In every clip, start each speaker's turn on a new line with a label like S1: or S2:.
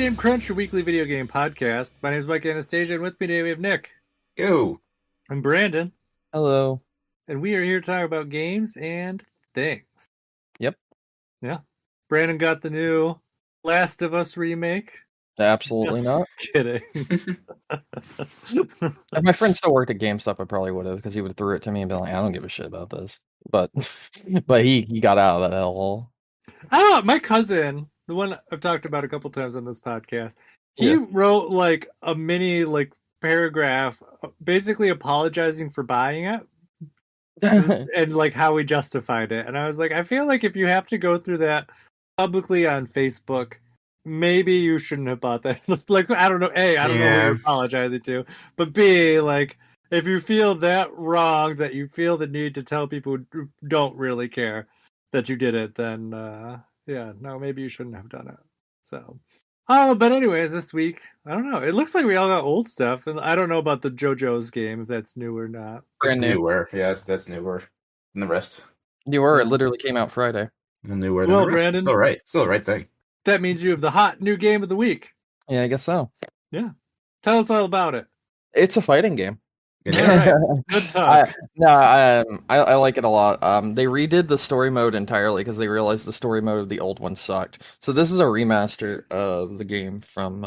S1: Game Crunch, your weekly video game podcast. My name is Mike Anastasia, and with me today we have Nick.
S2: Yo.
S1: And Brandon.
S3: Hello.
S1: And we are here to talk about games and things.
S3: Yep.
S1: Yeah. Brandon got the new Last of Us remake.
S3: Absolutely not.
S1: Kidding.
S3: If my friend still worked at GameStop, I probably would have, because he would have threw it to me and be like, I don't give a shit about this. But he got out of that hellhole.
S1: I don't know, my cousin, the one I've talked about a couple times on this podcast, he wrote like a mini paragraph basically apologizing for buying it. And like how we justified it. And I was like, I feel like if you have to go through that publicly on Facebook, maybe you shouldn't have bought that. Like, I don't know. A, I don't know who you're apologizing to. But B, like, if you feel that wrong, that you feel the need to tell people who don't really care that you did it, then no, maybe you shouldn't have done it. So, but anyways, this week, I don't know. It looks like we all got old stuff, and I don't know about the Jojo's game, if that's new or not.
S2: It's newer. Yeah, that's newer than the rest.
S3: Newer, it literally came out Friday.
S2: Newer than the rest.
S1: Brandon,
S2: Still the right thing.
S1: That means you have the hot new game of the week.
S3: Yeah, I guess so.
S1: Yeah. Tell us all about it.
S3: It's a fighting game.
S2: It
S1: is. Right. Good talk.
S3: I like it a lot. They redid the story mode entirely because they realized the story mode of the old one sucked. So this is a remaster of the game from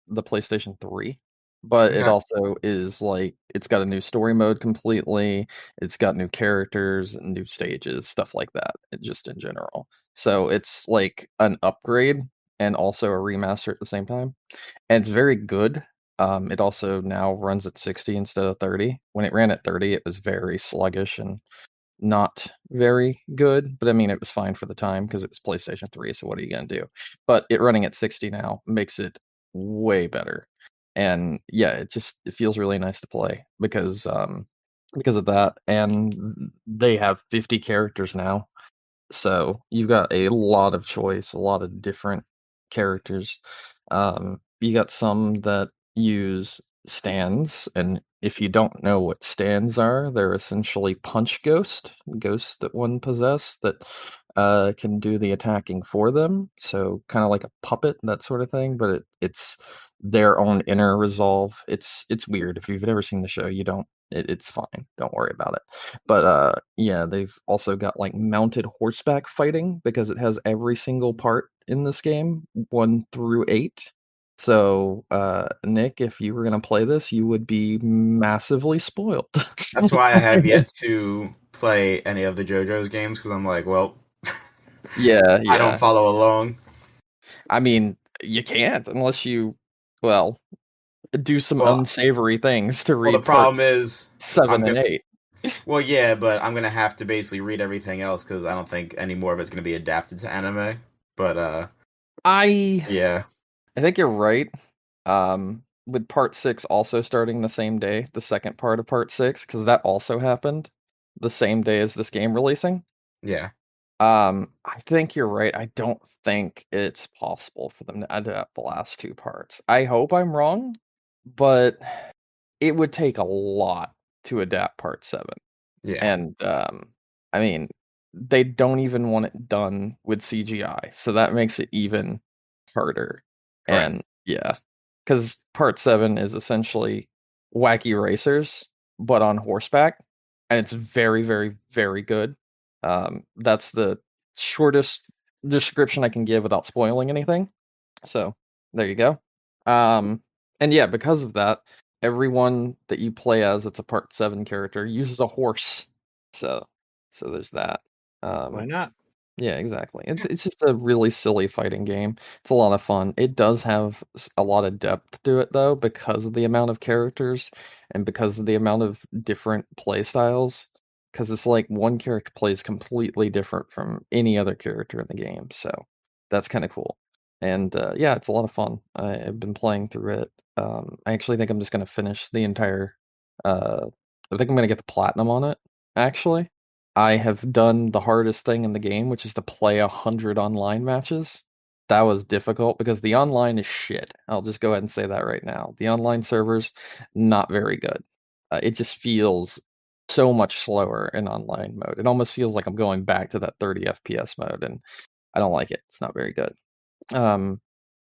S3: the PlayStation 3. But it also is like, it's got a new story mode completely. It's got new characters and new stages, stuff like that, just in general. So it's like an upgrade and also a remaster at the same time. And it's very good. It also now runs at 60 instead of 30. When it ran at 30, it was very sluggish and not very good. But I mean, it was fine for the time because it was PlayStation 3, so what are you going to do? But it running at 60 now makes it way better. And yeah, it feels really nice to play because of that. And they have 50 characters now. So you've got a lot of choice, a lot of different characters. You got some that use stands, and if you don't know what stands are, they're essentially punch ghosts that one possess that can do the attacking for them. So kind of like a puppet, that sort of thing, but it's their own inner resolve. It's weird. If you've never seen the show, you don't. It's fine. Don't worry about it. But yeah, they've also got like mounted horseback fighting because it has every single part in this game, 1 through 8. So, Nick, if you were going to play this, you would be massively spoiled.
S2: That's why I have yet to play any of the JoJo's games, because I'm like, well,
S3: yeah,
S2: I don't follow along.
S3: I mean, you can't unless you, do some unsavory things to read.
S2: Well, the problem is
S3: 7 and 8.
S2: Well, yeah, but I'm going to have to basically read everything else, because I don't think any more of it's going to be adapted to anime. But,
S3: I think you're right. With part 6 also starting the same day, the second part of part 6, because that also happened the same day as this game releasing.
S2: Yeah.
S3: I think you're right. I don't think it's possible for them to adapt the last 2 parts. I hope I'm wrong, but it would take a lot to adapt part 7.
S2: Yeah.
S3: And I mean, they don't even want it done with CGI, so that makes it even harder. Right. And yeah, because part 7 is essentially wacky racers, but on horseback, and it's very, very, very good. That's the shortest description I can give without spoiling anything. So there you go. And yeah, because of that, everyone that you play as that's a part 7 character uses a horse. So there's that.
S1: Why not?
S3: Yeah, exactly. It's just a really silly fighting game. It's a lot of fun. It does have a lot of depth to it, though, because of the amount of characters and because of the amount of different play styles. Because it's like one character plays completely different from any other character in the game. So that's kind of cool. And yeah, it's a lot of fun. I've been playing through it. I actually think I'm just going to finish the entire... I think I'm going to get the platinum on it, actually. I have done the hardest thing in the game, which is to play 100 online matches. That was difficult because the online is shit. I'll just go ahead and say that right now. The online servers, not very good. It just feels so much slower in online mode. It almost feels like I'm going back to that 30 FPS mode, and I don't like it. It's not very good.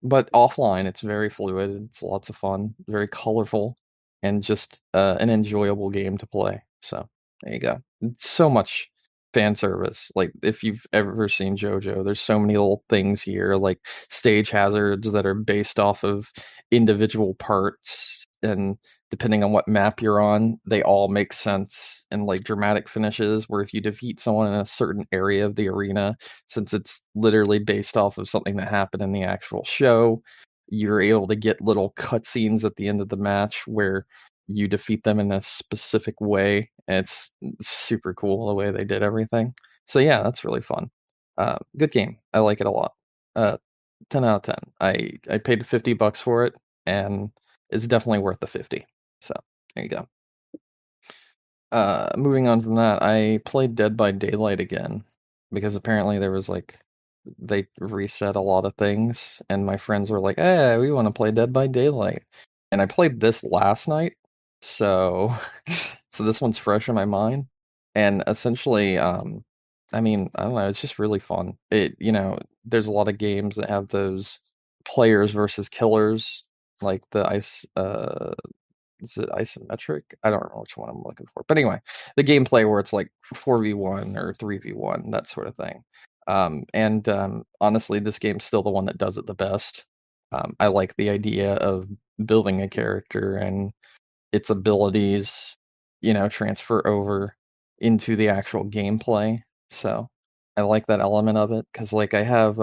S3: but offline it's very fluid. It's lots of fun, very colorful, and just an enjoyable game to play. So there you go. It's so much fan service. Like if you've ever seen JoJo, there's so many little things here, like stage hazards that are based off of individual parts, and depending on what map you're on, they all make sense. And like dramatic finishes, where if you defeat someone in a certain area of the arena, since it's literally based off of something that happened in the actual show, you're able to get little cutscenes at the end of the match where you defeat them in a specific way. And it's super cool the way they did everything. So yeah, that's really fun. Good game. I like it a lot. 10 out of 10. I paid $50 for it, and it's definitely worth the 50. So there you go. Moving on from that, I played Dead by Daylight again because apparently there was like they reset a lot of things, and my friends were like, "Hey, we want to play Dead by Daylight," and I played this last night, so so this one's fresh in my mind, and essentially, I mean, I don't know, it's just really fun. There's a lot of games that have those players versus killers, like the is it isometric? I don't know which one I'm looking for. But anyway, the gameplay where it's like 4v1 or 3v1, that sort of thing. And honestly, this game's still the one that does it the best. I like the idea of building a character and its abilities, transfer over into the actual gameplay. So I like that element of it because, like, I have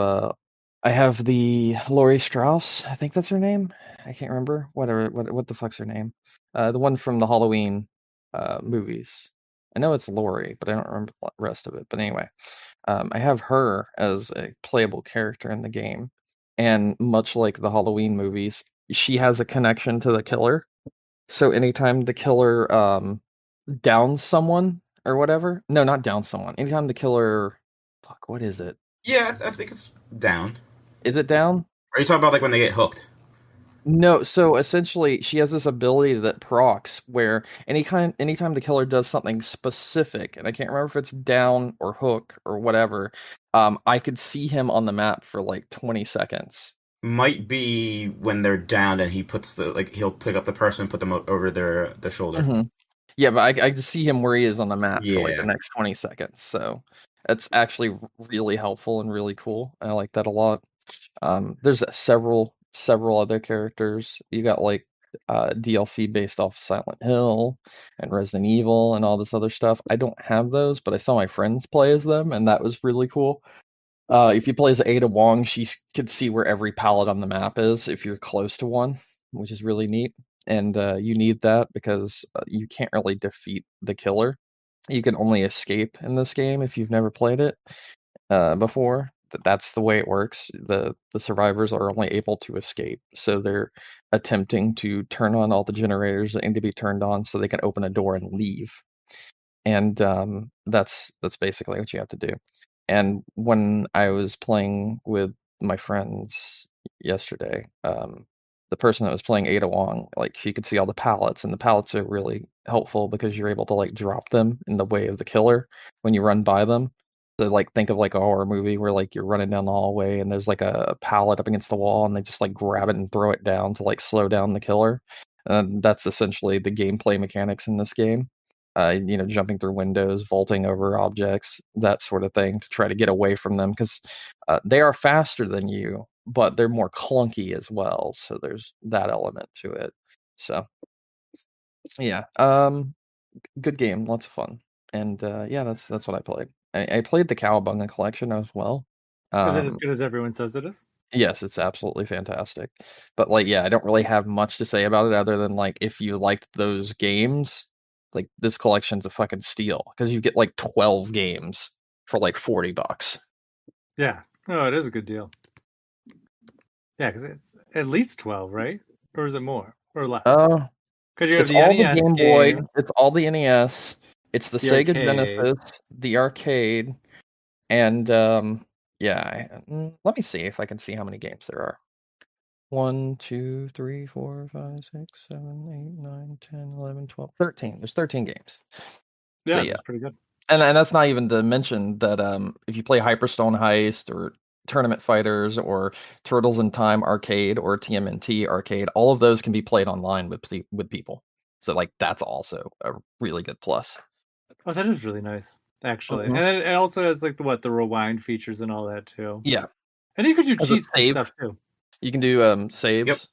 S3: the Laurie Strauss. I think that's her name. I can't remember. Whatever. What the fuck's her name? The one from the Halloween movies. I know it's Laurie, but I don't remember the rest of it. But anyway, I have her as a playable character in the game, and much like the Halloween movies, she has a connection to the killer. So anytime the killer downs someone or whatever, no, not downs someone. Anytime the killer, fuck, what is it?
S2: Yeah, I think it's down.
S3: Is it down?
S2: Are you talking about like when they get hooked?
S3: No, so essentially she has this ability that procs where anytime the killer does something specific, and I can't remember if it's down or hook or whatever, I could see him on the map for like 20 seconds.
S2: Might be when they're down and he puts he'll pick up the person and put them over their shoulder.
S3: hmm Yeah, but I can see him where he is on the map for like the
S2: Yeah.
S3: next 20 seconds. So that's actually really helpful and really cool. I like that a lot. There's several other characters. You got like DLC based off Silent Hill and Resident Evil and all this other stuff. I don't have those, but I saw my friends play as them, and that was really cool. If you play as Ada Wong, she could see where every pallet on the map is if you're close to one, which is really neat. And you need that because you can't really defeat the killer. You can only escape in this game if you've never played it before. That's the way it works. The survivors are only able to escape, so they're attempting to turn on all the generators that need to be turned on so they can open a door and leave. And that's basically what you have to do. And when I was playing with my friends yesterday, the person that was playing Ada Wong, like she could see all the pallets, and the pallets are really helpful because you're able to like drop them in the way of the killer when you run by them. So like think of like a horror movie where like you're running down the hallway and there's like a pallet up against the wall and they just like grab it and throw it down to like slow down the killer. And that's essentially the gameplay mechanics in this game. Jumping through windows, vaulting over objects, that sort of thing to try to get away from them because they are faster than you, but they're more clunky as well. So there's that element to it. So yeah, good game, lots of fun, and yeah, that's what I played. I played the Cowabunga collection as well.
S1: Is it as
S3: Um,
S1: good as everyone says it is?
S3: yes, it's absolutely fantastic. But like, yeah, I don't really have much to say about it other than like if you liked those games, like this collection's a fucking steal because you get like 12 games for like $40.
S1: Yeah. No, it is a good deal. Yeah, because it's at least 12, right? Or is it more or less?
S3: Uh,
S1: Because you have
S3: it's
S1: the
S3: all the
S1: NES
S3: Game Boy,
S1: games,
S3: it's all the NES, it's the
S1: the
S3: Sega
S1: arcade.
S3: Genesis, the arcade, and yeah. Let me see if I can see how many games there are. 1, 2, 3, 4, 5, 6, 7, 8, 9, 10, 11, 12, 13. There's 13 games. So
S1: Yeah,
S3: yeah.
S1: that's pretty good.
S3: And that's not even to mention that if you play Hyperstone Heist or Tournament Fighters or Turtles in Time Arcade or TMNT Arcade, all of those can be played online with people. So like that's also a really good plus.
S1: Oh, that is really nice, actually.
S3: Mhm.
S1: And then it also has like the rewind features and all that too.
S3: Yeah,
S1: And you could do
S3: as a
S1: cheats and
S3: save,
S1: stuff too.
S3: you can do
S2: Yep.
S3: saves.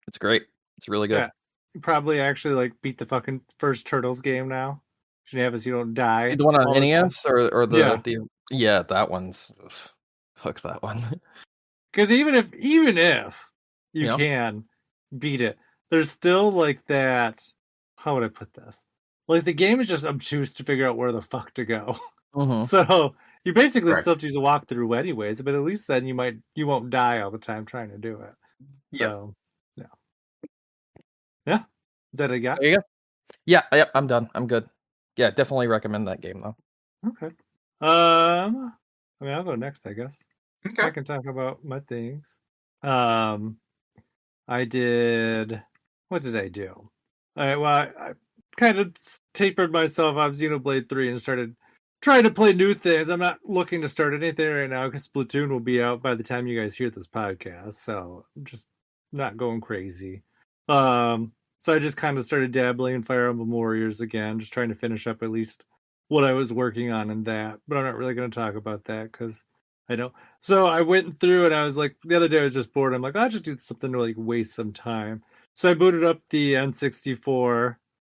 S3: It's great. It's really good.
S1: Yeah. You probably actually like beat the fucking first Turtles game now. Should have us you don't die.
S3: The one on
S1: all the time.
S3: NES or
S1: Yeah.
S3: yeah, that one's fuck that one.
S1: Because even if you
S3: Yeah.
S1: can beat it, there's still like that. How would I put this? Like the game is just obtuse to figure out where the fuck to go.
S3: Mm-hmm.
S1: So you basically
S2: Correct.
S1: still have to use a walkthrough anyways, but at least then you won't die all the time trying to do it.
S3: Yep.
S1: So yeah. Is that a got?
S3: There you go. Yeah, yep, I'm done. I'm good. Yeah, definitely recommend that game though.
S1: Okay. I mean I'll go next, I guess.
S2: Okay.
S1: I can talk about my things. I did. What did I do? I kind of tapered myself off Xenoblade 3 and started trying to play new things. I'm not looking to start anything right now because Splatoon will be out by the time you guys hear this podcast. So I'm just not going crazy. So I just kind of started dabbling in Fire Emblem Warriors again, just trying to finish up at least what I was working on in that. But I'm not really going to talk about that because I don't. So I went through and I was like, the other day I was just bored. I'm like, I just did something to like waste some time. So I booted up the N64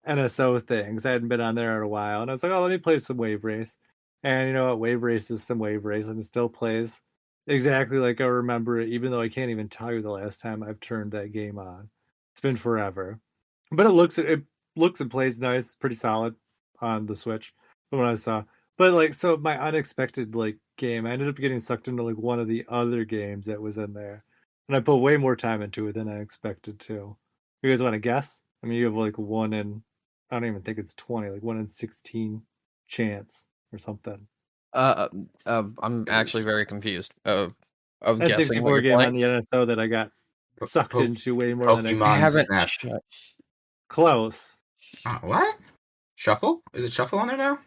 S1: NSO things. I hadn't been on there in a while. And I was like, oh, let me play some Wave Race. And you know what? Wave Race is some Wave Race and it still plays exactly like I remember it, even though I can't even tell you the last time I've turned that game on. It's been forever. But it looks and plays nice, pretty solid on the Switch from what I saw. But like, so my unexpected like game, I ended up getting sucked into like one of the other games that was in there, and I put way more time into it than I expected to. You guys want to guess? I mean, you have like one in, I don't even think it's 20, like 1 in 16 chance or something.
S3: I'm actually very confused of guessing what
S1: N64
S3: you're
S1: game
S3: playing.
S1: on the NSO that I got sucked into way more than I
S3: I
S2: Pokemon
S3: haven't.
S2: Snap.
S1: Close.
S2: What? Shuffle? Is it Shuffle on there now?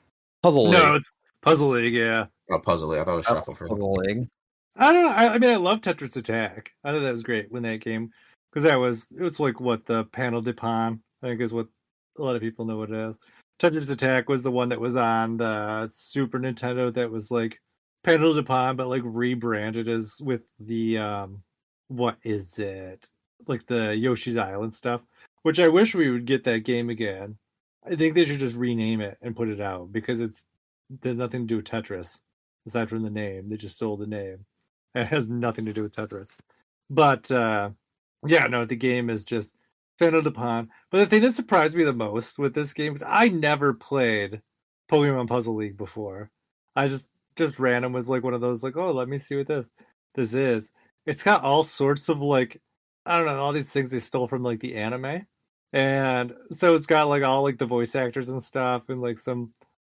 S3: Puzzle
S1: No,
S3: League.
S1: it's Puzzle League, yeah.
S2: Oh, Puzzle League. I thought it was Shuffle for
S3: Puzzle League.
S1: I don't know. I mean, I love Tetris Attack. I thought that was great when that game, because it was like what the Panel de Pon, I think is what a lot of people know what it is. Tetris Attack was the one that was on the Super Nintendo that was like Panel de Pon, but like rebranded as with the what is it? Like the Yoshi's Island stuff, which I wish we would get that game again. I think they should just rename it and put it out because there's nothing to do with Tetris aside from the name. They just stole the name. It has nothing to do with Tetris. But yeah, no, the game is just frowned upon. But the thing that surprised me the most with this game is I never played Pokemon Puzzle League before. I just random was like one of those like, oh, let me see what this is. It's got all sorts of like, I don't know, all these things they stole from like the anime. And so it's got like all like the voice actors and stuff and like some,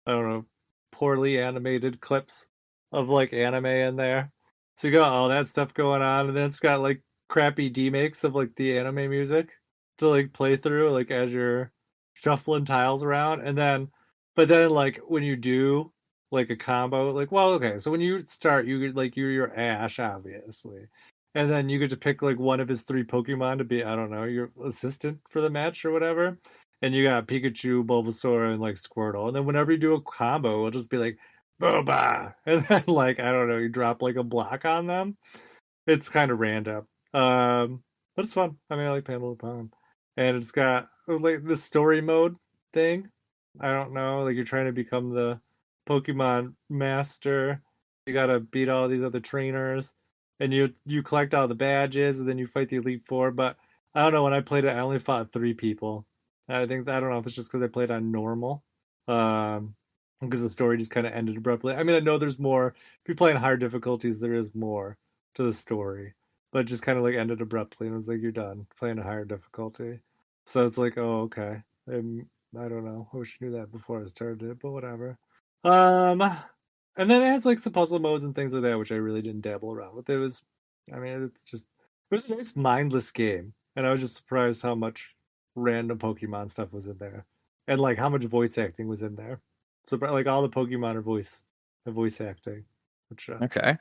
S1: I don't know, poorly animated clips of like anime in there. So you got all that stuff going on, and then it's got like crappy demakes of like the anime music to like play through, like as you're shuffling tiles around, and then, but then like when you do like a combo, like well, okay, so when you start, you get like you're Ash, obviously, and then you get to pick like one of his three Pokemon to be, I don't know, your assistant for the match or whatever, and you got Pikachu, Bulbasaur, and like Squirtle, and then whenever you do a combo, it'll just be like boba, and then like I don't know, you drop like a block on them. It's kind of random, but it's fun. I mean, I like Panel Pond, and it's got like the story mode thing. I don't know, like you're trying to become the Pokemon master. You gotta beat all these other trainers, and you collect all the badges, and then you fight the Elite Four. But I don't know. When I played it, I only fought 3 people. I think I don't know if it's just because I played on normal. Because the story just kind of ended abruptly. I mean, I know there's more. If you play in higher difficulties, there is more to the story, but it just kind of like ended abruptly, and it was like you're done playing a higher difficulty. So it's like, oh, okay. I don't know. I wish I knew that before I started it, but whatever. And then it has like some puzzle modes and things like that, which I really didn't dabble around with. I mean, it was a nice mindless game, and I was just surprised how much random Pokemon stuff was in there, and like how much voice acting was in there. So like all the Pokemon are voice acting, which
S3: Okay.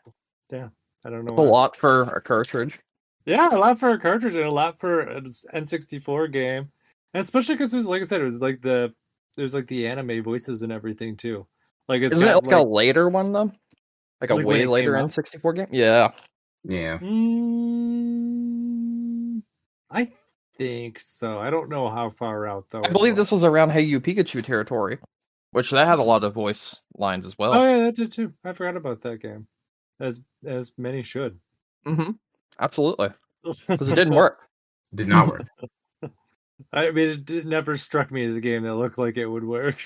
S1: yeah, I don't know
S3: A
S1: why.
S3: lot for a cartridge.
S1: Yeah, a lot for a cartridge and a lot for an N64 game, and especially because it was like I said, it was like the anime voices and everything too. Like it's
S3: Isn't it
S1: got
S3: like a later one though? Like a
S1: like when
S3: way
S1: it came
S3: later
S1: out.
S3: N64 game? Yeah.
S2: Yeah.
S1: I think so. I don't know how far out though
S3: I
S1: it
S3: believe this
S1: was.
S3: was around Hey You Pikachu territory, which that had a lot of voice lines as
S1: Oh
S3: well.
S1: yeah, that did too. I forgot about that game, as many should.
S3: Mm-hmm. Absolutely. Because it didn't work.
S2: Did not work.
S1: I mean, it never struck me as a game that looked like it would work.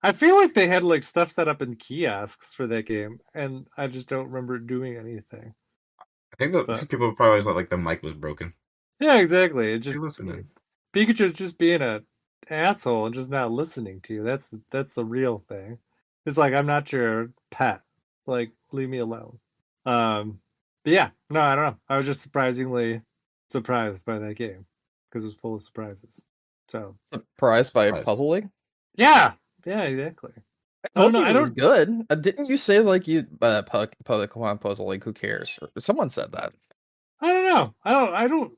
S1: I feel like they had like stuff set up in kiosks for that game, and I just don't remember it doing anything.
S2: I think that
S1: But
S2: people probably thought like the mic was broken.
S1: yeah, exactly. It
S2: Hey,
S1: just
S2: listen,
S1: Pikachu's just being a asshole and just not listening to you. That's the real thing. It's like I'm not your pet. Like leave me alone. But yeah, no, I don't know. I was just surprisingly surprised by that game because it was full of surprises. So
S3: Surprised by
S2: Surprised.
S3: Puzzle League?
S1: yeah, exactly.
S3: I
S1: I don't
S3: told
S1: know.
S3: you
S1: I
S3: it was
S1: don't.
S3: good. Didn't you say like you Pokemon Puzzle League? Who cares? Or someone said that.
S1: I don't know. I don't.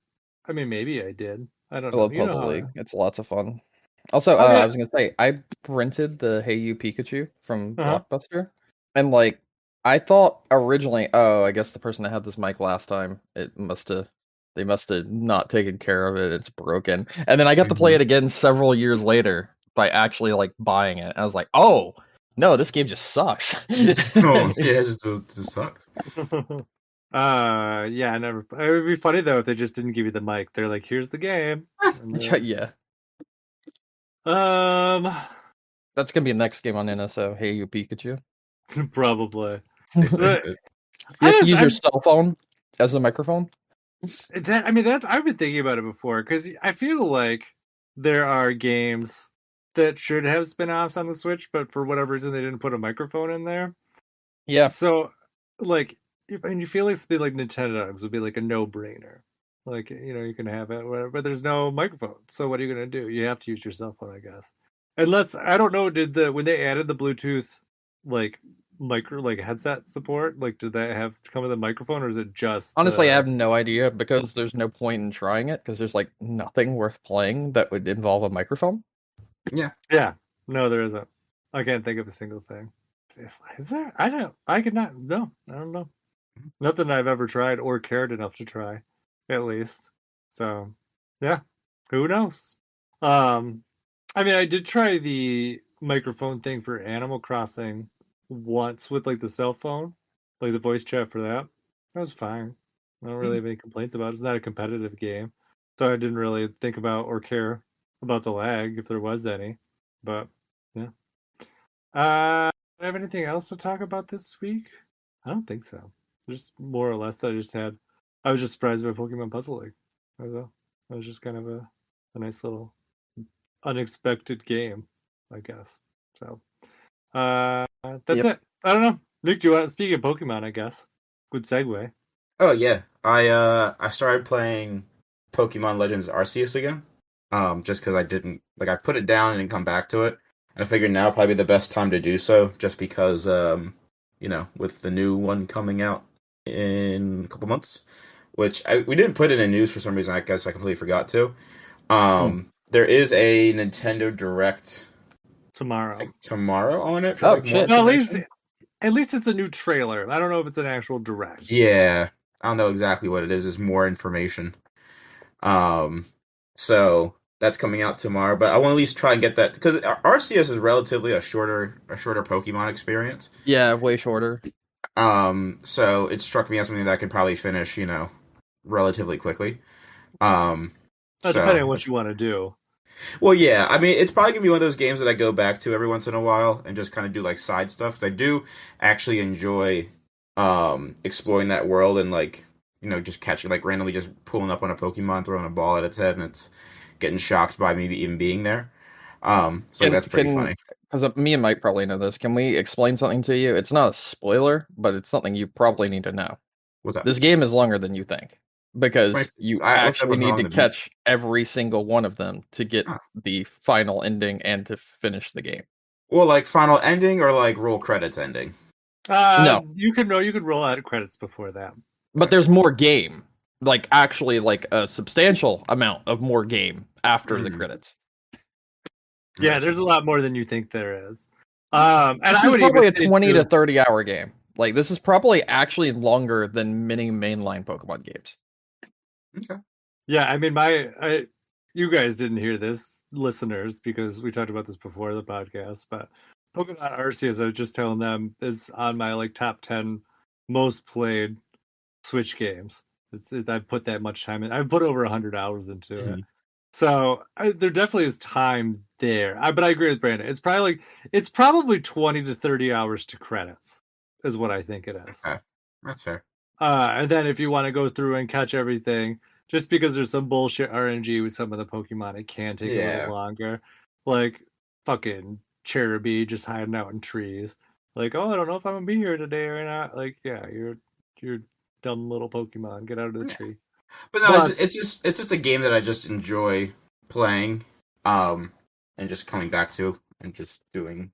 S1: I mean, maybe I did. I don't
S3: I
S1: know.
S3: love
S1: You know
S3: Puzzle
S1: how.
S3: League. It's lots of fun. Also,
S1: I
S3: I
S1: mean,
S3: was gonna say I rented the Hey You Pikachu from
S1: uh-huh.
S3: Blockbuster, and like I thought originally, oh, I guess the person that had this mic last time, they must have not taken care of it. It's broken. And then I got to play
S2: Mhm.
S3: it again several years later by actually like buying it. I was like, oh no, this game just sucks.
S2: So yeah, it just sucks.
S1: Yeah, I never. It would be funny though if they just didn't give you the mic. They're like, "Here's the game." And
S3: Yeah,
S1: um,
S3: that's gonna be the next game on NSO. Hey You Pikachu.
S1: probably.
S2: They
S1: But
S2: could.
S3: You have to use your
S1: I'm
S3: cell phone as a microphone.
S1: that. I mean, that I've been thinking about it before because I feel like there are games that should have spin-offs on the Switch, but for whatever reason they didn't put a microphone in there.
S3: Yeah.
S1: So, like, and you feel like something like Nintendo Dogs would be like a no-brainer. Like, you can have it, whatever, but there's no microphone. So what are you gonna do? You have to use your cell phone, I guess. Unless I don't know, when they added the Bluetooth like headset support, like did that have to come with a microphone or is it just
S3: Honestly, I
S1: the
S3: have no idea because there's no point in trying it because there's like nothing worth playing that would involve a microphone.
S2: Yeah.
S1: Yeah. No, there isn't. I can't think of a single thing. Is there? I could not no, I don't know. Nothing I've ever tried or cared enough to try, at least. So, yeah, who knows? I mean, I did try the microphone thing for Animal Crossing once with like the cell phone, like the voice chat for that. That was fine. I don't really have any complaints about it. It's not a competitive game, so I didn't really think about or care about the lag if there was any. But yeah. Do I have anything else to talk about this week? I don't think so. Just more or less that I was just surprised by Pokemon Puzzle League. That was just kind of a nice little unexpected game, I guess. So that's
S3: Yep.
S1: it. I don't know. Nick, do you want speaking of Pokemon, I guess. Good segue.
S2: Oh yeah, I started playing Pokemon Legends Arceus again. Just because I didn't I put it down and didn't come back to it. And I figured now probably the best time to do so, just because with the new one coming out in a couple months, which we didn't put in the news for some reason. I guess I completely forgot to. There is a Nintendo Direct
S1: Tomorrow.
S2: tomorrow on it for
S3: Oh,
S2: more
S3: shit.
S1: No,
S2: information.
S1: at least it's a new trailer. I don't know if it's an actual direct.
S2: Yeah, I don't know exactly what it is. It's more information. So that's coming out tomorrow, but I want to at least try and get that because Arceus is relatively a shorter Pokemon experience.
S3: Yeah, way shorter.
S2: So it struck me as something that I could probably finish, relatively quickly.
S1: Depending on what you want to do.
S2: Well, yeah, I mean, it's probably gonna be one of those games that I go back to every once in a while and just kind of do like side stuff because I do actually enjoy exploring that world and just catching randomly just pulling up on a Pokemon, throwing a ball at its head, and it's getting shocked by maybe even being there. So that's pretty funny.
S3: Because me and Mike probably know this. Can we explain something to you? It's not a spoiler, but it's something you probably need to know.
S2: What's that?
S3: This game is longer than you think because
S2: Right.
S3: you
S2: I looked up
S3: actually
S2: on
S3: need to
S2: the
S3: catch every single one of them to get
S2: Huh.
S3: the final ending and to finish the game.
S2: Well, like final ending or like roll credits ending.
S3: No,
S1: You could roll out credits before that.
S3: but there's more game. Like actually, like a substantial amount of more game after the credits.
S1: Yeah, there's a lot more than you think there is. And
S3: This
S1: I
S3: is
S1: would
S3: probably a
S1: even say
S3: 20
S1: too,
S3: to 30 hour game. Like this is probably actually longer than many mainline Pokemon games.
S2: Okay.
S1: yeah, I mean, you guys didn't hear this, listeners, because we talked about this before the podcast. But Pokemon Arceus, I was just telling them, is on my like top 10 most played Switch games. I've put that much time in. I've put over 100 hours into it. So there definitely is time there. But I agree with Brandon. It's probably 20 to 30 hours to credits, is what I think it is.
S2: Okay. That's fair.
S1: And then if you want to go through and catch everything, just because there's some bullshit RNG with some of the Pokemon, it can take a little longer. Like fucking Cherubi just hiding out in trees. Like, oh, I don't know if I'm gonna be here today or not. Like, yeah, you're dumb little Pokemon. Get out of the tree.
S2: But no, it's just a game that I just enjoy playing, and just coming back to and just doing,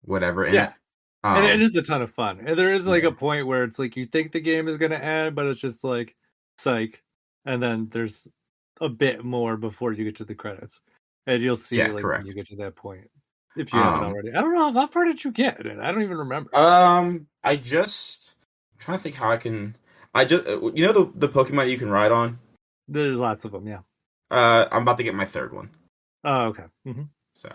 S2: whatever in it.
S1: And it is a ton of fun. And there is like a point where it's like you think the game is gonna end, but it's just like psych. And then there's a bit more before you get to the credits. And you'll see when you get to that point. If you haven't already. I don't know, how far did you get? I don't even remember.
S2: I'm trying to think how I can the Pokemon you can ride on?
S1: There's lots of them, yeah.
S2: I'm about to get my third one.
S1: Oh, okay. Mm-hmm.
S2: So.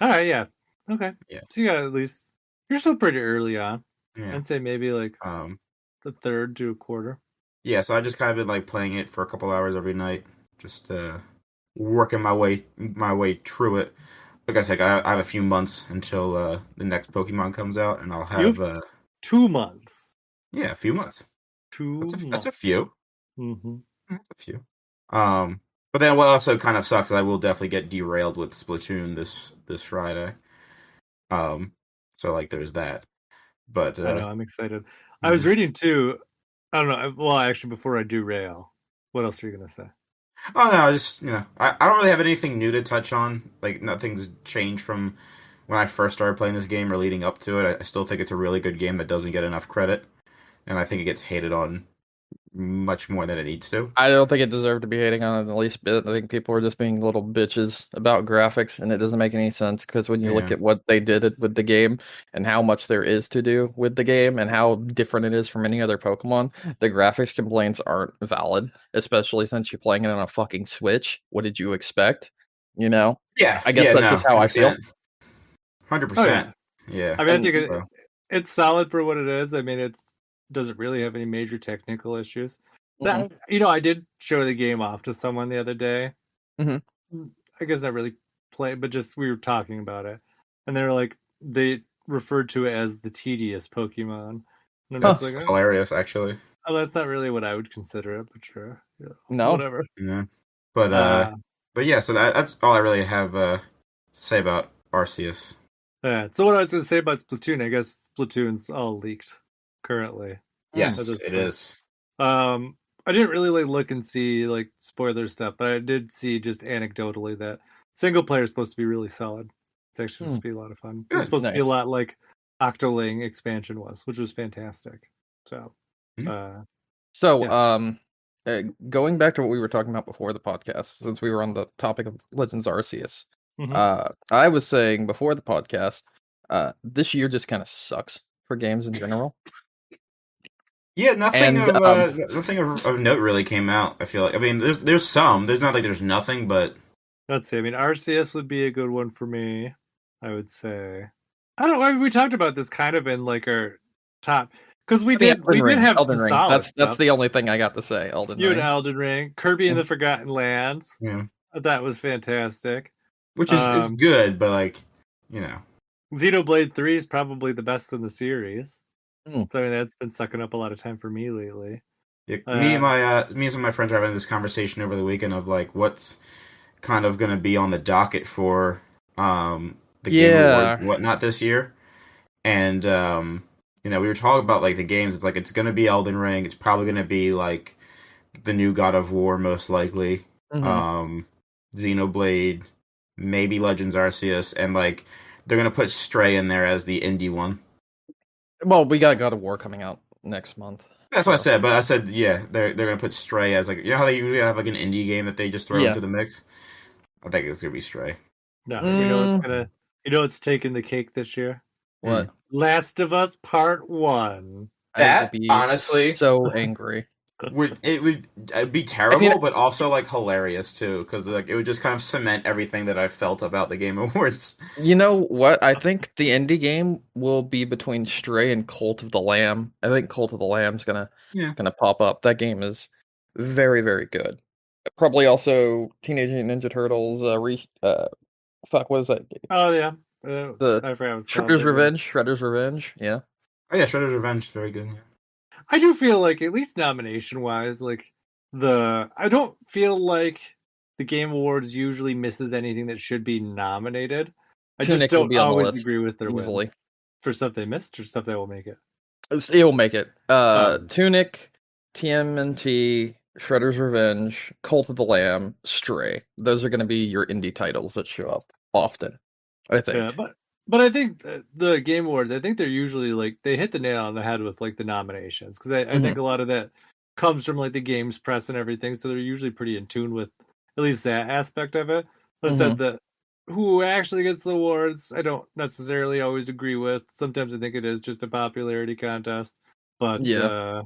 S1: Alright, yeah. Okay.
S2: Yeah.
S1: So you got at least you're still pretty early on.
S2: Yeah.
S1: I'd say maybe like the third to a quarter.
S2: Yeah, so I just kind of been like playing it for a couple hours every night, just working my way through it. Like I said, I have a few months until the next Pokemon comes out, and I'll have
S1: 2 months.
S2: Yeah, a few months.
S1: 2 months.
S2: That's a few.
S1: Mm-hmm.
S2: That's a few. But then what also kind of sucks is I will definitely get derailed with Splatoon this Friday. So like there's that. But
S1: I know, I'm excited. I was reading too. I don't know. Well, actually, before I do rail, what else are you gonna say?
S2: Oh no, I just I don't really have anything new to touch on. Like nothing's changed from when I first started playing this game or leading up to it. I still think it's a really good game that doesn't get enough credit, and I think it gets hated on much more than it needs to.
S3: I don't think it deserved to be hating on it the least bit. I think people are just being little bitches about graphics, and it doesn't make any sense because when you look at what they did with the game and how much there is to do with the game and how different it is from any other Pokemon, the graphics complaints aren't valid, especially since you're playing it on a fucking Switch. What did you expect?
S2: Yeah.
S3: I guess that's just how 100%. I feel.
S2: 100%. Yeah.
S1: I mean, I think it's solid for what it is. I mean, it doesn't really have any major technical issues. Mm-hmm. I did show the game off to someone the other day.
S3: Mm-hmm.
S1: I guess not really play, but just we were talking about it, and they were like, they referred to it as the tedious Pokemon.
S2: And that's like, hilarious, actually.
S1: Oh, that's not really what I would consider it, but sure. Yeah,
S3: no,
S1: whatever.
S2: Yeah, but yeah, so that's all I really have to say about Arceus.
S1: Yeah. So what I was going to say about Splatoon, I guess Splatoon's all leaked currently.
S2: Yes, it is.
S1: I didn't really look and see like spoiler stuff, but I did see just anecdotally that single player is supposed to be really solid. It's actually supposed to be a lot of fun. It's supposed to be a lot like Octoling expansion was, which was fantastic. So,
S3: going back to what we were talking about before the podcast, since we were on the topic of Legends Arceus, I was saying before the podcast, this year just kind of sucks for games in general.
S2: Yeah, nothing of note really came out. I feel like. I mean, there's some. There's not like there's nothing, but
S1: let's see. I mean, Arceus would be a good one for me. I would say. I don't know. I mean, we talked about this kind of in like our top because we did have
S3: Elden
S1: some
S3: Ring.
S1: Solid
S3: that's the only thing I got to say. Elden Ring.
S1: You and Elden Ring, Kirby and the Forgotten Lands.
S2: Yeah,
S1: that was fantastic.
S2: Which is good, but like
S1: Xenoblade 3 is probably the best in the series. So I mean, that's been sucking up a lot of time for me lately.
S2: Yeah, me and some of my friends are having this conversation over the weekend of like what's kind of going to be on the docket for the Game Awards and whatnot this year, and we were talking about like the games. It's like it's going to be Elden Ring. It's probably going to be like the new God of War, most likely. Xenoblade, maybe Legends Arceus, and like they're going to put Stray in there as the indie one.
S3: Well, we got God of War coming out next month.
S2: That's what I said, but I said yeah, they're gonna put Stray as like how they usually have like an indie game that they just throw
S3: Yeah.
S2: into the mix. I think it's gonna be Stray.
S1: No,
S3: Mm,
S1: it's taking the cake this year.
S3: what?
S1: Last of Us Part 1.
S3: I will
S2: That
S3: be
S2: honestly
S3: so angry.
S2: would be
S3: I mean,
S2: terrible, but also like hilarious too, because like it would just kind of cement everything that I felt about the Game Awards.
S3: you know what? I think the indie game will be between Stray and Cult of the Lamb. I think Cult of the Lamb's
S2: Yeah.
S3: gonna pop up. That game is very, very good. Probably also Teenage Mutant Ninja Turtles. Fuck, what is that game?
S1: Oh, yeah.
S3: The
S1: I forgot what it's called.
S3: Shredder's
S1: But yeah.
S3: Revenge. Shredder's Revenge. Yeah.
S2: Oh yeah, Shredder's Revenge, very good. Yeah.
S1: I do feel like, at least nomination-wise, like, I don't feel like the Game Awards usually misses anything that should be nominated. I just
S3: Tunic will
S1: don't
S3: be on the
S1: always
S3: list
S1: agree with their win.
S3: easily.
S1: For stuff they missed or stuff that will make it.
S3: It will make it.
S1: Oh.
S3: Tunic, TMNT, Shredder's Revenge, Cult of the Lamb, Stray. Those are going to be your indie titles that show up often, I think.
S1: Yeah, but I think the Game Awards, I think they're usually like they hit the nail on the head with like the nominations, because I think a lot of that comes from like the games press and everything, so they're usually pretty in tune with at least that aspect of it. That said, that who actually gets the awards, I don't necessarily always agree with. Sometimes I think it is just a popularity contest, but
S3: Yeah.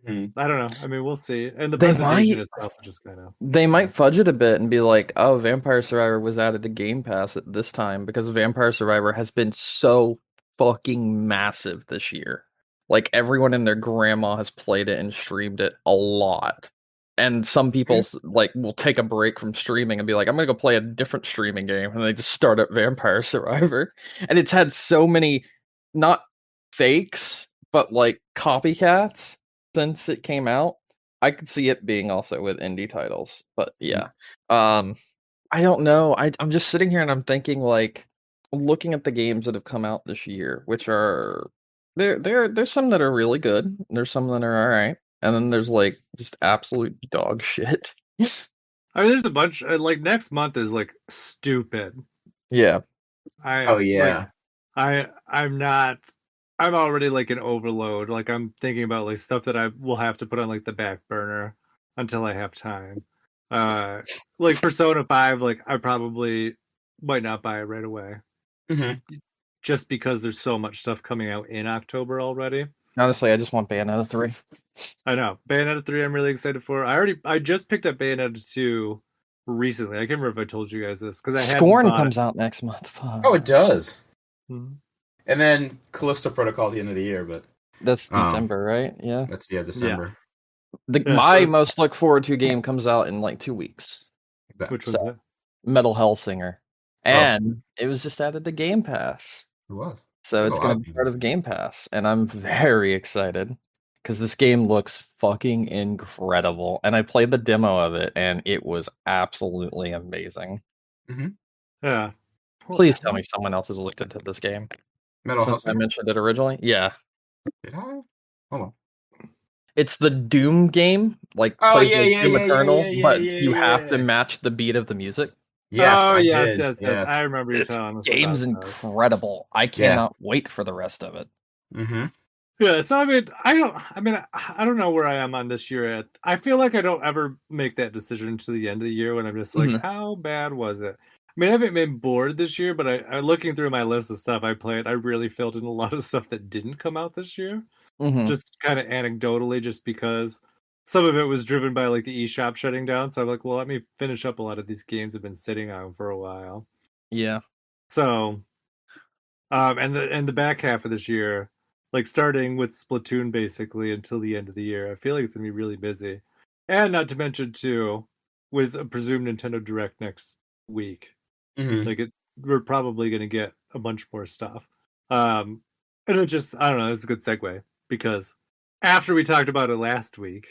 S1: I don't know. I mean, we'll see. And the
S3: They
S1: presentation
S3: might
S1: itself is just kind of
S3: they might fudge it a bit and be like, "Oh, Vampire Survivor was added to Game Pass at this time because Vampire Survivor has been so fucking massive this year. Like everyone and their grandma has played it and streamed it a lot." And some people like will take a break from streaming and be like, "I'm gonna go play a different streaming game," and they just start up Vampire Survivor. And it's had so many, not fakes, but like copycats since it came out. I could see it being also with indie titles, but yeah. I don't know. I'm just sitting here and I'm thinking like looking at the games that have come out this year, which are there's some that are really good. There's some that are all right, and then there's like just absolute dog shit.
S1: I mean, there's a bunch. Like next month is like stupid.
S3: Yeah.
S2: Oh yeah.
S1: I'm not. I'm already like an overload. Like I'm thinking about like stuff that I will have to put on like the back burner until I have time. Like Persona 5, like I probably might not buy it right away. Just because there's so much stuff coming out in October already.
S3: Honestly, I just want Bayonetta 3.
S1: I know. Bayonetta 3 I'm really excited for. I just picked up Bayonetta 2 recently. I can't remember if I told you guys this because I had
S3: Scorn comes out next month. Fuck.
S2: Oh, it does.
S1: Mm-hmm.
S2: And then Callisto Protocol at the end of the year, but
S3: That's December, right? Yeah.
S2: That's December.
S1: Yes.
S3: My most look forward to game comes out in like 2 weeks.
S1: Which was it?
S3: Metal Hellsinger. And it was just added to Game Pass.
S2: It was.
S3: So it's going to be part of Game Pass. And I'm very excited because this game looks fucking incredible. And I played the demo of it and it was absolutely amazing.
S1: Yeah.
S3: Please tell me someone else has looked into this game.
S2: Metal
S3: Since I mentioned it originally. Yeah.
S2: Did I? Hold on.
S3: It's the Doom game, like
S2: Doom
S3: Eternal, but you have to match the beat of the music.
S2: Yes,
S1: yes. I remember you telling us.
S3: This game's incredible. I cannot wait for the rest of it.
S1: Yeah, it's not. I don't know where I am on this year. I feel like I don't ever make that decision until the end of the year when I'm just like, how bad was it? I mean, I haven't been bored this year, but I looking through my list of stuff I played, I really filled in a lot of stuff that didn't come out this year. Just kind of anecdotally, just because some of it was driven by like the eShop shutting down. So I'm like, well, let me finish up a lot of these games I've been sitting on for a while.
S3: Yeah.
S1: So, and the back half of this year, like starting with Splatoon basically until the end of the year, I feel like it's gonna be really busy. And not to mention too, with a presumed Nintendo Direct next week, we're probably gonna get a bunch more stuff. And it just, I don't know, it's a good segue because after we talked about it last week,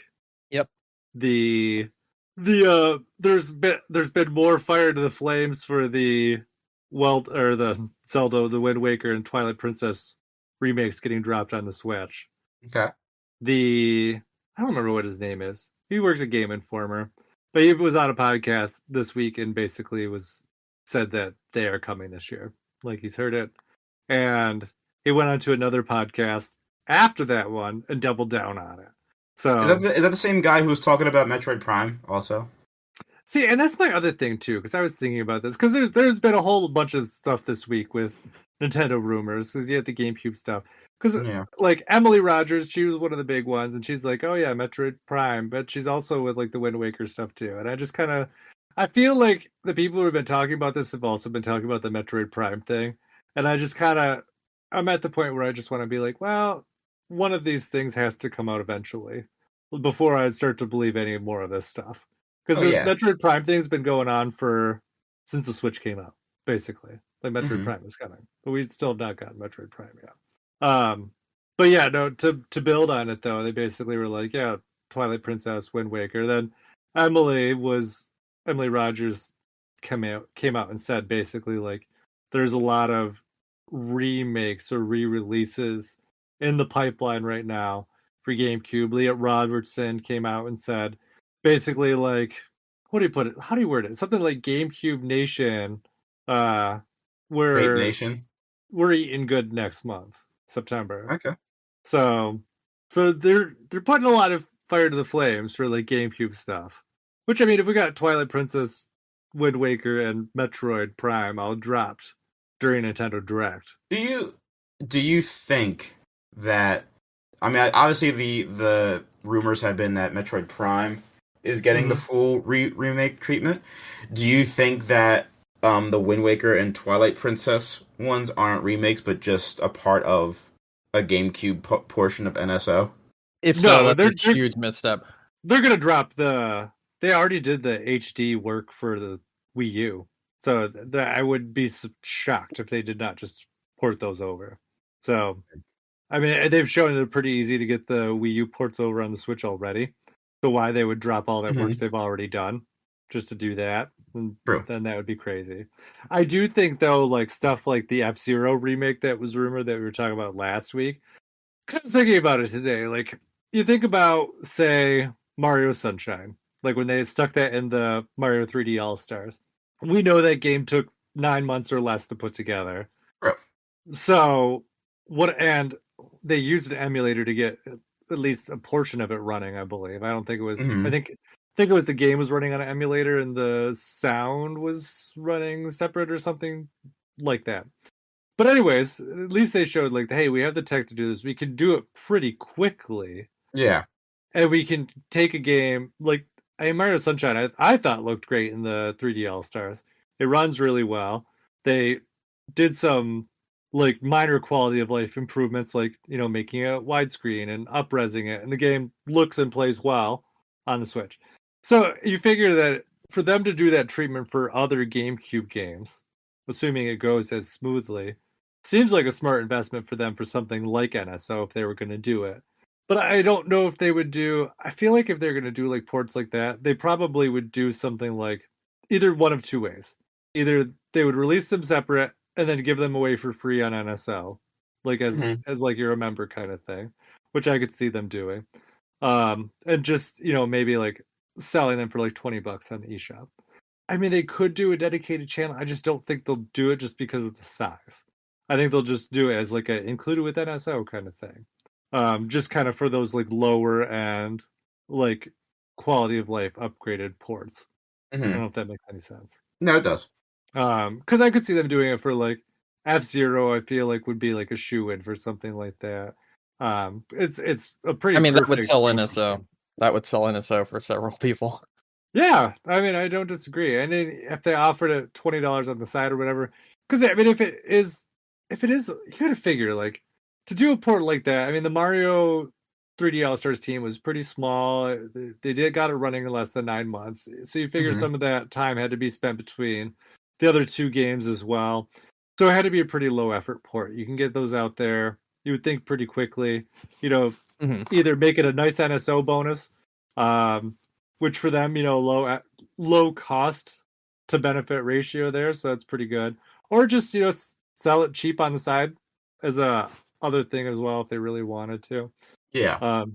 S1: there's been more fire to the flames for the Zelda, the Wind Waker, and Twilight Princess remakes getting dropped on the Switch.
S2: Okay.
S1: I don't remember what his name is. He works at Game Informer, but he was on a podcast this week and basically said that they are coming this year. Like he's heard it, and he went on to another podcast after that one and doubled down on it. So
S2: Is that the same guy who was talking about Metroid Prime also?
S1: see, and that's my other thing too, because I was thinking about this because there's been a whole bunch of stuff this week with Nintendo rumors because you had the GameCube stuff. Because
S2: Yeah.
S1: like Emily Rogers, she was one of the big ones, and she's like, "Oh yeah, Metroid Prime," but she's also with like the Wind Waker stuff too. And I just kind of, I feel like the people who have been talking about this have also been talking about the Metroid Prime thing, and I just kind of, I'm at the point where I just want to be like, well, one of these things has to come out eventually before I start to believe any more of this stuff. Because
S2: Oh
S1: this
S2: yeah.
S1: Metroid Prime thing's been going on for since the Switch came out, basically. Like Metroid
S2: Hmm.
S1: Prime is coming, but we still have not gotten Metroid Prime yet. But yeah, no. To build on it though, they basically were like, yeah, Twilight Princess, Wind Waker. Then Emily Rogers came out and said basically like there's a lot of remakes or re-releases in the pipeline right now for GameCube. Leah Robertson came out and said basically like what do you put it? How do you word it? Something like GameCube Nation. Uh,
S2: Vape
S1: we're
S2: Nation.
S1: we're eating good next month, September.
S2: Okay.
S1: So they're putting a lot of fire to the flames for like GameCube stuff. Which I mean, if we got Twilight Princess, Wind Waker, and Metroid Prime all dropped during Nintendo Direct.
S2: Do you think that? I mean, obviously the rumors have been that Metroid Prime is getting the full remake treatment. Do you think that the Wind Waker and Twilight Princess ones aren't remakes, but just a part of a GameCube portion of NSO?
S3: If
S1: No,
S3: so, that's a huge misstep.
S1: They're gonna drop the. They already did the HD work for the Wii U, so I would be shocked if they did not just port those over. So, I mean, they've shown it pretty easy to get the Wii U ports over on the Switch already. So why they would drop all that work they've already done just to do that?
S2: True.
S1: Then that would be crazy. I do think though, like stuff like the F-Zero remake that was rumored that we were talking about last week. Because I was thinking about it today. Like you think about, say, Mario Sunshine, like when they stuck that in the Mario 3D All Stars. We know that game took 9 months or less to put together.
S2: True.
S1: So what? And they used an emulator to get at least a portion of it running. I believe. I don't think it was.
S2: Mhm.
S1: I think it was the game was running on an emulator and the sound was running separate or something like that. But anyways, at least they showed like, hey, we have the tech to do this. We can do it pretty quickly,
S2: Yeah.
S1: and we can take a game like Mario Sunshine. I thought looked great in the 3D All Stars. It runs really well. They did some like minor quality of life improvements, like making it widescreen and upresing it, and the game looks and plays well on the Switch. So you figure that for them to do that treatment for other GameCube games, assuming it goes as smoothly, seems like a smart investment for them for something like NSO if they were going to do it. But I don't know if they would do. I feel like if they're going to do like ports like that, they probably would do something like either one of two ways. Either they would release them separate and then give them away for free on NSO, like as like you're a member kind of thing, which I could see them doing. And just maybe like selling them for like $20 on the eShop. I mean, they could do a dedicated channel. I just don't think they'll do it just because of the size. I think they'll just do it as like a included with NSO kind of thing. Just kind of for those like lower and like quality of life upgraded ports. I don't know if that makes any sense.
S2: No, it does.
S1: Because I could see them doing it for like F-Zero. I feel like would be like a shoe-in for something like that. It's a pretty.
S3: I mean, that would
S1: perfect
S3: sell
S1: game.
S3: NSO. That would sell NSO for several people.
S1: Yeah, I mean, I don't disagree. And then if they offered it $20 on the side or whatever, because I mean, if it is, you got to figure like to do a port like that. I mean, the Mario 3D All Stars team was pretty small. They did got it running in less than 9 months, so you figure some of that time had to be spent between the other two games as well. So it had to be a pretty low effort port. You can get those out there. You would think pretty quickly. Either make it a nice NSO bonus. Which for them, low cost to benefit ratio there, so that's pretty good. Or just sell it cheap on the side as a other thing as well if they really wanted to.
S2: Yeah.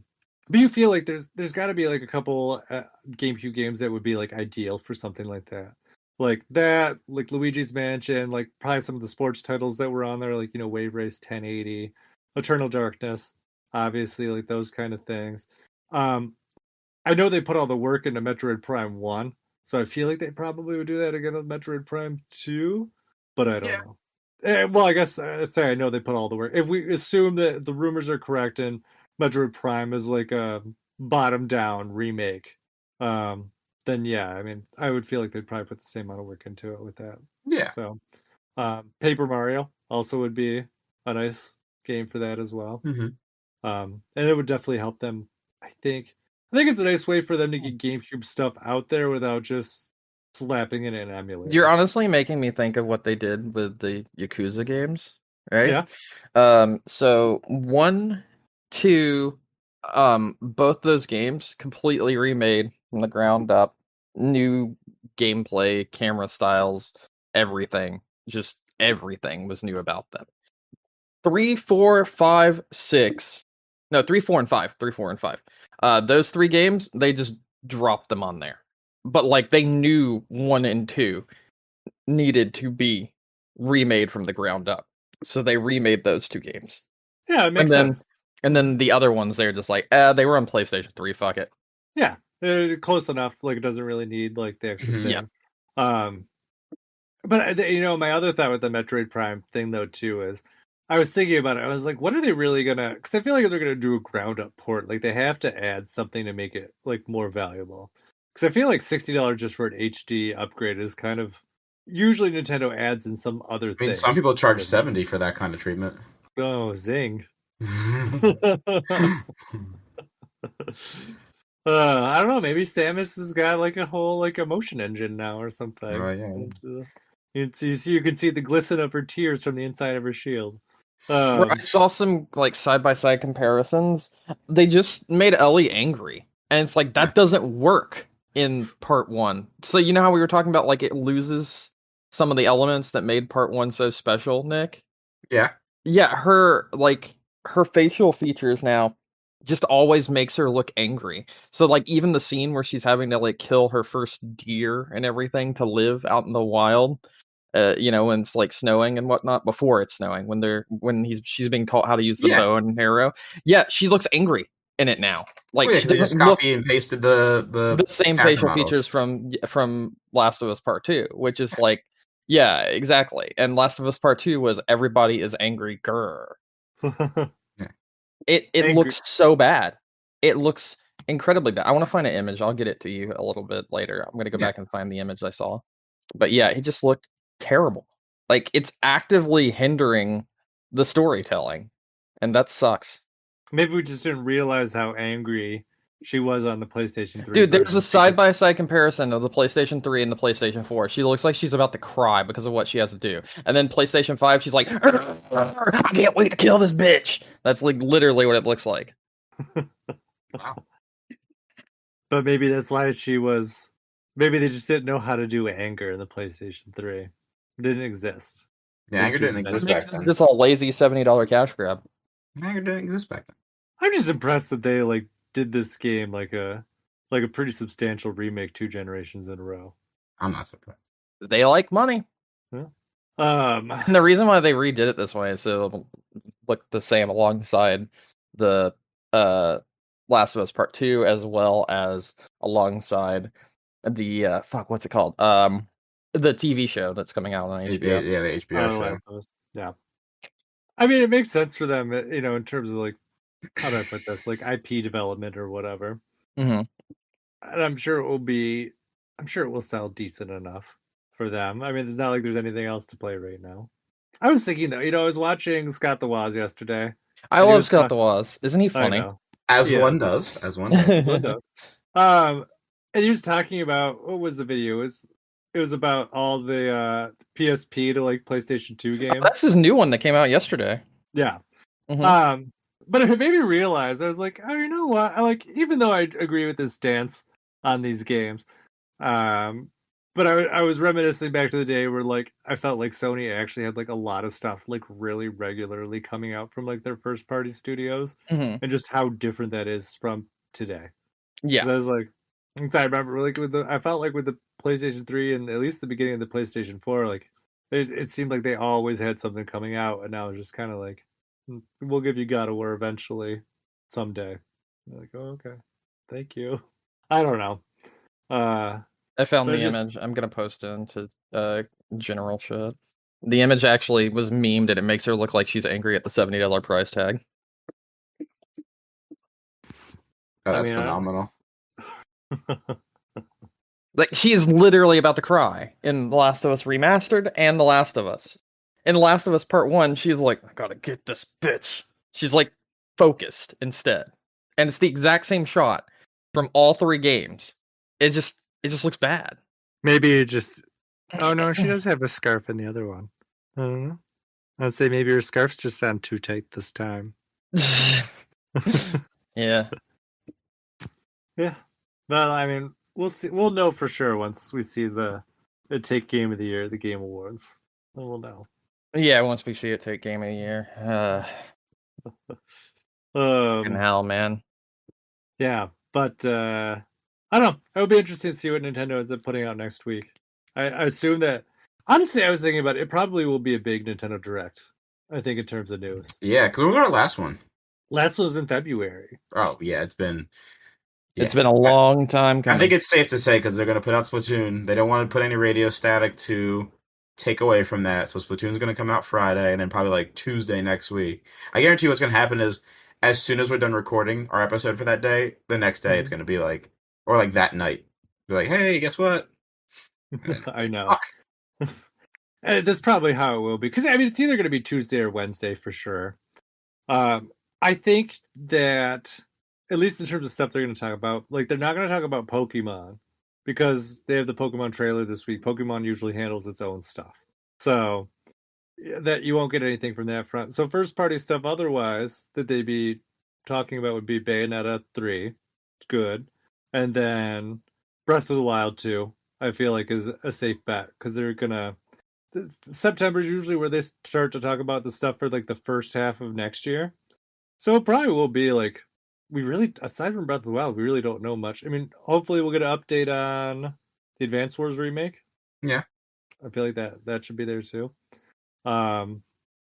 S1: But you feel like there's got to be like a couple GameCube games that would be like ideal for something like that, like Luigi's Mansion, like probably some of the sports titles that were on there, like Wave Race 1080, Eternal Darkness. obviously, like those kind of things. I know they put all the work into Metroid Prime 1, so I feel like they probably would do that again with Metroid Prime 2, but I don't know. Well, I guess I'd say I know they put all the work. If we assume that the rumors are correct and Metroid Prime is like a bottom down remake, then yeah, I mean, I would feel like they'd probably put the same amount of work into it with that.
S2: Yeah.
S1: So, Paper Mario also would be a nice game for that as well.
S2: Mm-hmm.
S1: And it would definitely help them. I think it's a nice way for them to get GameCube stuff out there without just slapping it in an emulator.
S3: You're honestly making me think of what they did with the Yakuza games, right?
S1: Yeah.
S3: So 1, 2, both those games completely remade from the ground up, new gameplay, camera styles, everything. Just everything was new about them. 3, 4, 5, 6. No, 3, 4, and 5. 3, 4, and 5. Those 3 games, they just dropped them on there. But like they knew 1 and 2 needed to be remade from the ground up. So they remade those 2 games.
S1: Yeah, it makes sense.
S3: And then the other ones, they're just like, they were on PlayStation 3, fuck it.
S1: Yeah, close enough. Like, it doesn't really need, like, the extra thing.
S3: Yeah.
S1: But, my other thought with the Metroid Prime thing, though, too, is I was thinking about it. I was like, what are they really going to... Because I feel like if they're going to do a ground-up port, like, they have to add something to make it, like, more valuable. Because I feel like $60 just for an HD upgrade is kind of... Usually Nintendo adds in some other thing.
S2: Some people charge $70 for that kind of treatment.
S1: Oh, zing. I don't know. Maybe Samus has got like a whole like emotion engine now or something.
S2: Oh yeah.
S1: You can see the glisten of her tears from the inside of her shield.
S3: I saw some like side-by-side comparisons. They just made Ellie angry, and it's like that doesn't work in Part 1. So you know how we were talking about like it loses some of the elements that made Part 1 so special, Nick?
S2: Yeah.
S3: Yeah, her facial features now just always makes her look angry. So like even the scene where she's having to like kill her first deer and everything to live out in the wild, when it's like snowing and whatnot, before it's snowing, she's being taught how to use the bow and arrow. Yeah, she looks angry in it now. Like she
S2: they just copy and pasted the
S3: same facial features from Last of Us Part 2, which is like, yeah, exactly. And Last of Us Part 2 was everybody is angry, grr. It looks so bad. It looks incredibly bad. I want to find an image. I'll get it to you a little bit later. I'm going to go back and find the image I saw. But yeah, it just looked terrible. Like it's actively hindering the storytelling, and that sucks.
S1: Maybe we just didn't realize how angry she was on the PlayStation 3.
S3: Dude, there's a side-by-side comparison of the PlayStation 3 and the PlayStation 4. She looks like she's about to cry because of what she has to do. And then PlayStation 5, she's like, I can't wait to kill this bitch. That's like literally what it looks like.
S2: Wow.
S1: But maybe that's why maybe they just didn't know how to do anger in the PlayStation 3. It didn't exist.
S2: Yeah, anger didn't exist back then.
S3: It's all lazy $70 cash grab.
S2: Anger didn't exist back then.
S1: I'm just impressed that they like did this game like a pretty substantial remake 2 generations in a row.
S2: I'm not surprised.
S3: They like money.
S1: Yeah.
S3: And the reason why they redid it this way is so it'll look the same alongside the Last of Us Part 2, as well as alongside the what's it called? The TV show that's coming out on HBO.
S2: Yeah, the HBO show.
S1: Yeah. I mean, it makes sense for them, in terms of like, how do I put this? Like IP development or whatever.
S3: Mm-hmm.
S1: And I'm sure it will sell decent enough for them. I mean, it's not like there's anything else to play right now. I was thinking though, I was watching Scott the Woz yesterday.
S3: I love Scott the Woz. Isn't he funny?
S2: As one does.
S1: And he was talking about, what was the video? It was about all the PSP to like PlayStation 2 games.
S3: That's his new one that came out yesterday.
S1: Yeah.
S3: Mm-hmm.
S1: But it made me realize, I was like, oh, you know what? Even though I agree with his stance on these games, but I was reminiscing back to the day where like I felt like Sony actually had like a lot of stuff like really regularly coming out from like their first party studios, and just how different that is from today.
S3: Yeah,
S1: I was like, I remember like I felt like with the PlayStation 3 and at least the beginning of the PlayStation 4, like it seemed like they always had something coming out, and now it's just kind of like, we'll give you God of War eventually. someday. You're like, oh, okay, thank you. I don't know.
S3: I found
S1: But
S3: the image. I'm gonna post it into general chat. The image actually was memed, and it makes her look like she's angry at the $70 price tag.
S2: Oh,
S1: I
S2: that's
S1: mean,
S2: phenomenal.
S3: Like, she is literally about to cry in The Last of Us Remastered and The Last of Us. In The Last of Us Part 1, she's like, I gotta get this bitch. She's like focused instead. And it's the exact same shot from all three games. It just looks bad.
S1: maybe it just. Oh no, she does have a scarf in the other one. I don't know. I'd say maybe her scarf's just on too tight this time.
S3: Yeah.
S1: Yeah. Well, I mean, we'll see. We'll know for sure once we see the Take Game of the Year, the Game Awards. Then we'll know.
S3: Yeah, once we see it take Game of the Year. Fucking hell, man.
S1: Yeah, but I don't know. It'll be interesting to see what Nintendo ends up putting out next week. I assume that. Honestly, I was thinking about it. It probably will be a big Nintendo Direct. I think in terms of news.
S2: Yeah, because when was our last one?
S1: Last one was in February.
S2: Oh yeah, it's been. Yeah.
S3: It's been a long time coming.
S2: I think it's safe to say because they're going to put out Splatoon. They don't want to put any radio static to take away from that. So Splatoon's going to come out Friday and then probably like Tuesday next week. I guarantee you what's going to happen is as soon as we're done recording our episode for that day, the next day it's going to be like, or like that night. Be like, hey, guess what?
S1: I know. That's probably how it will be. Because, I mean, it's either going to be Tuesday or Wednesday for sure. I think that, at least in terms of stuff they're going to talk about, like, they're not going to talk about Pokemon because they have the Pokemon trailer this week. Pokemon usually handles its own stuff. So, that you won't get anything from that front. So, first party stuff otherwise that they'd be talking about would be Bayonetta 3. Good. And then Breath of the Wild 2, I feel like, is a safe bet because they're going to. September is usually where they start to talk about the stuff for like the first half of next year. So it probably will be like, we really, aside from Breath of the Wild, we really don't know much. I mean, hopefully we'll get an update on the Advance Wars remake.
S2: Yeah.
S1: I feel like that should be there too. But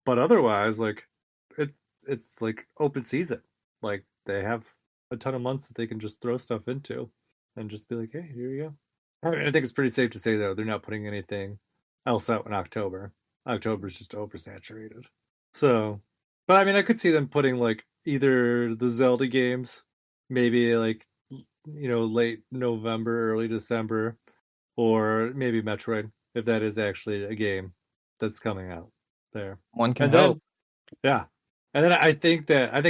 S1: otherwise, like, it's like open season. Like, they have a ton of months that they can just throw stuff into and just be like, hey, here you go. I think it's pretty safe to say, though, they're not putting anything else out in October. October's just oversaturated. So, but I mean, I could see them putting like either the Zelda games, maybe like, late November, early December, or maybe Metroid, if that is actually a game that's coming out there.
S3: One can
S1: And
S3: hope.
S1: then, yeah. And then I think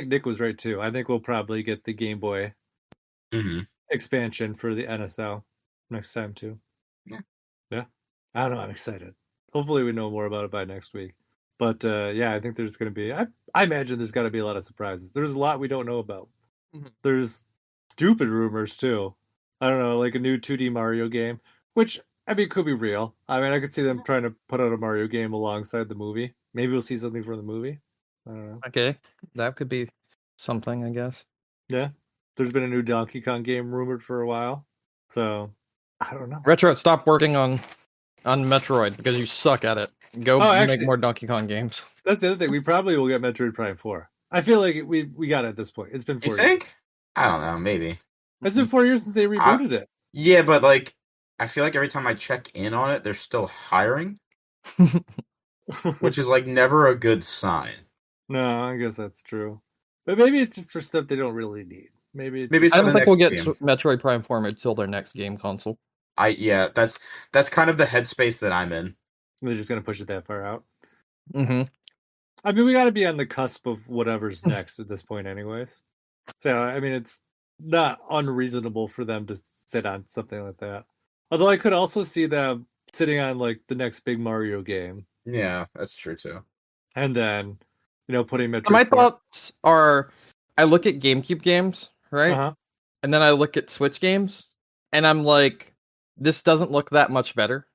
S1: Nick was right too. I think we'll probably get the Game Boy expansion for the NSO next time too. Yeah. I don't know. I'm excited. Hopefully, we know more about it by next week. But yeah, I think there's going to be. I imagine there's got to be a lot of surprises. There's a lot we don't know about. There's stupid rumors too. I don't know, like a new 2D Mario game, which I mean could be real. I mean, I could see them trying to put out a Mario game alongside the movie. Maybe we'll see something from the movie. I don't know.
S3: Okay, that could be something, I guess.
S1: Yeah, there's been a new Donkey Kong game rumored for a while, so I don't know.
S3: Retro, stop working on Metroid because you suck at it. Go make more Donkey Kong games.
S1: That's the other thing. We probably will get Metroid Prime 4. I feel like we got it at this point. It's been 4 years.
S2: You think? I don't know. Maybe.
S1: It's been 4 years since they rebooted it.
S2: Yeah, but like, I feel like every time I check in on it, they're still hiring, which is like never a good sign.
S1: No, I guess that's true. But maybe it's just for stuff they don't really need. Maybe
S2: it's
S3: I don't think we'll get
S2: game.
S3: Metroid Prime 4 until their next game console.
S2: That's kind of the headspace that I'm in.
S1: They're just gonna push it that far out.
S3: Mm-hmm.
S1: I mean, we got to be on the cusp of whatever's next at this point, anyways. So I mean, it's not unreasonable for them to sit on something like that. Although I could also see them sitting on like the next big Mario game.
S2: Yeah, that's true too.
S1: And then, putting Metroid.
S3: My thoughts are, I look at GameCube games, right? And then I look at Switch games, and I'm like, this doesn't look that much better.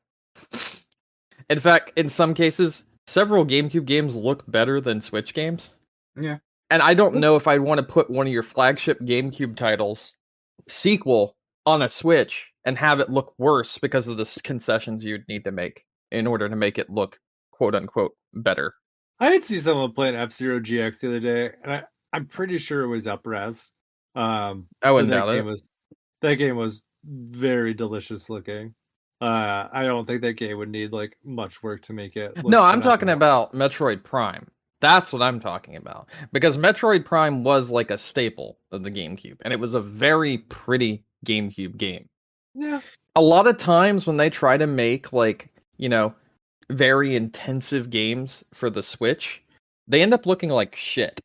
S3: In fact, in some cases, several GameCube games look better than Switch games.
S2: Yeah.
S3: And I don't know if I'd want to put one of your flagship GameCube titles sequel on a Switch and have it look worse because of the concessions you'd need to make in order to make it look quote unquote better.
S1: I did see someone playing F-Zero GX the other day, and I'm pretty sure it was upres.
S3: I wouldn't
S1: that
S3: doubt it.
S1: game was very delicious looking. I don't think that game would need like much work to make it
S3: No,
S1: look
S3: I'm talking
S1: phenomenal.
S3: about Metroid Prime. That's what I'm talking about. Because Metroid Prime was like a staple of the GameCube, and it was a very pretty GameCube game.
S1: Yeah,
S3: A lot of times when they try to make like, very intensive games for the Switch, they end up looking like shit.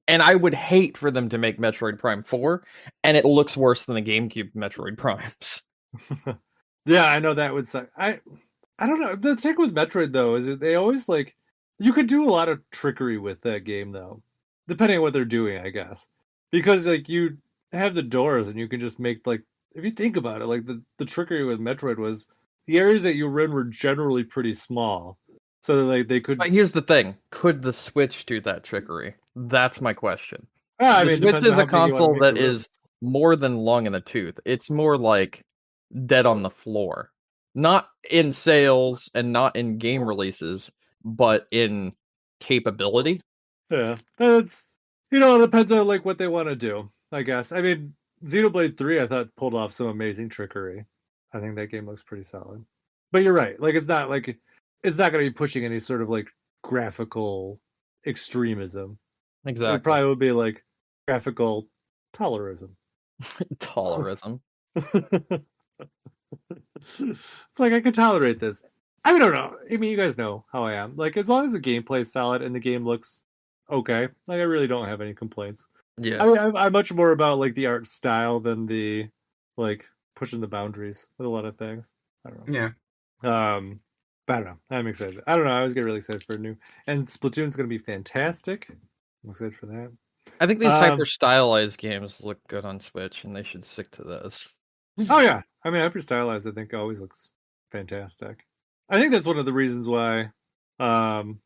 S3: And I would hate for them to make Metroid Prime 4, and it looks worse than the GameCube Metroid Primes.
S1: yeah, I know that would suck. I don't know. The thing with Metroid though is that they always like you could do a lot of trickery with that game though, depending on what they're doing, I guess. Because like you have the doors and you can just make like if you think about it, like the trickery with Metroid was the areas that you were in were generally pretty small, so like they could.
S3: But here's the thing, could the Switch do that trickery? That's my question.
S1: I
S3: The
S1: mean, it
S3: Switch
S1: depends on
S3: is
S1: how
S3: a
S1: big you want to
S3: console
S1: make the
S3: that
S1: rooms.
S3: is more than long in the tooth. It's more like dead on the floor. Not in sales and not in game releases, but in capability.
S1: Yeah, it's it depends on like what they want to do. I guess. I mean, Xenoblade 3, I thought pulled off some amazing trickery. I think that game looks pretty solid. But you're right. Like it's not going to be pushing any sort of like graphical extremism. It
S3: Exactly.
S1: probably would be like graphical tolerism.
S3: Tolerism.
S1: It's like I can tolerate this. I mean, I don't know. I mean, you guys know how I am. Like as long as the gameplay's solid and the game looks okay, like I really don't have any complaints.
S3: Yeah.
S1: I mean, I'm much more about like the art style than the like pushing the boundaries with a lot of things. I don't
S2: Yeah.
S1: know. But I don't know. I'm excited. I don't know. I always get really excited for a new, and Splatoon's going to be fantastic. I'm excited for that.
S3: I think these
S1: Um,
S3: hyper stylized games look good on Switch, and they should stick to those.
S1: oh yeah, I mean, hyper stylized. I think always looks fantastic. I think that's one of the reasons why, um,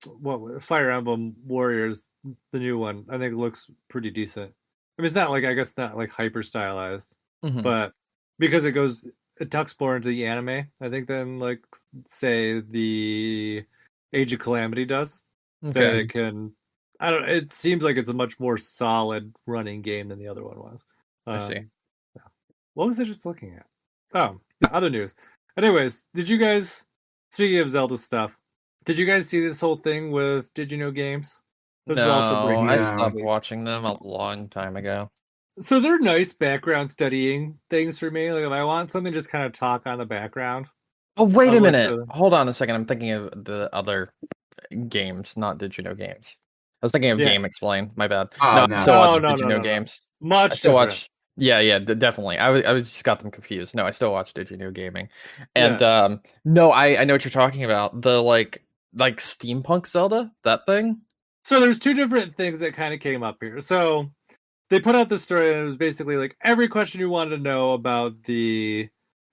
S1: what Fire Emblem Warriors, the new one, I think looks pretty decent. I mean, it's not like I guess not like hyper stylized,
S3: Hmm.
S1: but because it tucks more into the anime, I think than like say the Age of Calamity does. That
S3: Okay.
S1: it can, I don't. It seems like it's a much more solid running game than the other one was.
S3: I see.
S1: Yeah. What was I just looking at? Oh, yeah, other news. Anyways, did you guys? Speaking of Zelda stuff, did you guys see this whole thing with Did You Know Games? This is also
S3: No,
S1: breaking
S3: I
S1: news this
S2: No.
S3: stopped
S1: week.
S3: watching them a long time ago.
S1: So they're nice background studying things for me. Like if I want something, just kind of talk on the background
S3: Oh, wait a
S1: of like
S3: minute.
S1: the
S3: Hold on a second. I'm thinking of the other games, not Did You Know Games. I was thinking of
S1: yeah.
S3: Game Explain. My bad.
S2: Oh
S3: No, I
S2: no.
S3: still
S1: No,
S3: watch
S1: no,
S3: Did You
S1: no,
S3: Know
S1: no, no.
S3: Games. I
S1: Much
S3: still
S1: different.
S3: watch. Yeah, yeah, definitely. I was just got them confused. No, I still watch Did You Know Gaming, and
S1: Yeah.
S3: no, I know what you're talking about. The like steampunk Zelda, that thing.
S1: So there's two different things that kind of came up here. So they put out this story and it was basically like every question you wanted to know about the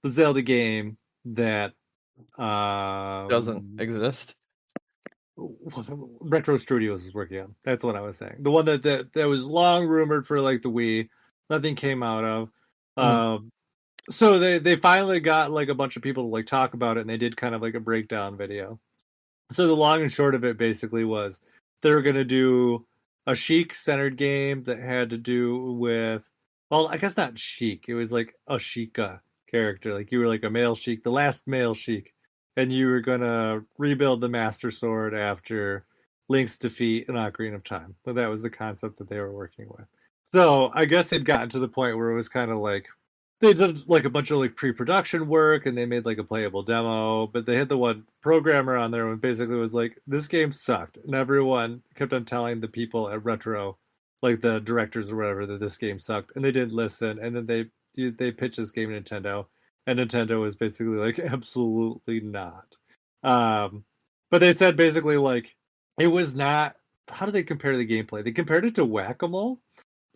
S1: Zelda game that
S3: Doesn't
S1: um
S3: exist.
S1: Retro Studios is working on. That's what I was saying. The one that was long rumored for like the Wii, nothing came out of.
S3: Hmm.
S1: So they finally got like a bunch of people to like talk about it, and they did kind of like a breakdown video. So the long and short of it basically was they were going to do a Sheik centered game that had to do with, well, I guess not Sheik. It was like a Sheikah character. Like you were like a male Sheik, the last male Sheik, and you were going to rebuild the Master Sword after Link's defeat in Ocarina of Time. So that was the concept that they were working with. So I guess it gotten to the point where it was kind of like they did like a bunch of like pre-production work and they made like a playable demo, but they had the one programmer on there and basically was like, this game sucked, and everyone kept on telling the people at Retro, like the directors or whatever, that this game sucked, and they didn't listen, and then they pitched this game to Nintendo, and Nintendo was basically like, absolutely not. But they said basically like it was not. How do they compare the gameplay? They compared it to Whack-A-Mole.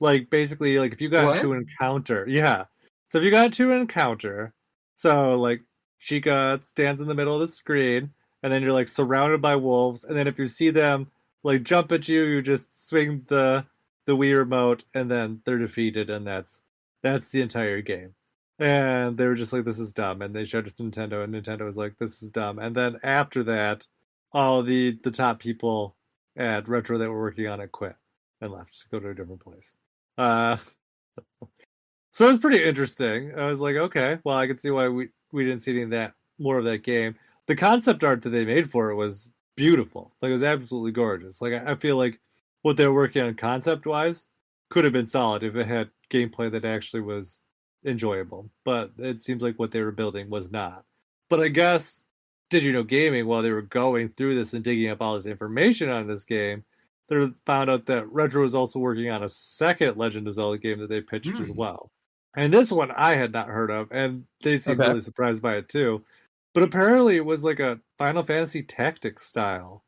S1: Like basically, like if you got
S2: What?
S1: into an encounter, yeah. So if you got into an encounter, so like Chica stands in the middle of the screen, and then you're like surrounded by wolves, and then if you see them like jump at you, you just swing the Wii remote, and then they're defeated, and that's the entire game. And they were just like, "This is dumb," and they showed it to Nintendo, and Nintendo was like, "This is dumb." And then after that, all the top people at Retro that were working on it quit. and left to go to a different place. So it was pretty interesting. I was like, okay, well, I can see why we didn't see any of that more of that game. The concept art that they made for it was beautiful. Like it was absolutely gorgeous. Like I feel like what they were working on concept wise could have been solid if it had gameplay that actually was enjoyable. But it seems like what they were building was not. But I guess Did You Know Gaming, while they were going through this and digging up all this information on this game, they found out that Retro was also working on a second Legend of Zelda game that they pitched as well. And this one I had not heard of, and they seemed really surprised by it too. But apparently it was like a Final Fantasy Tactics style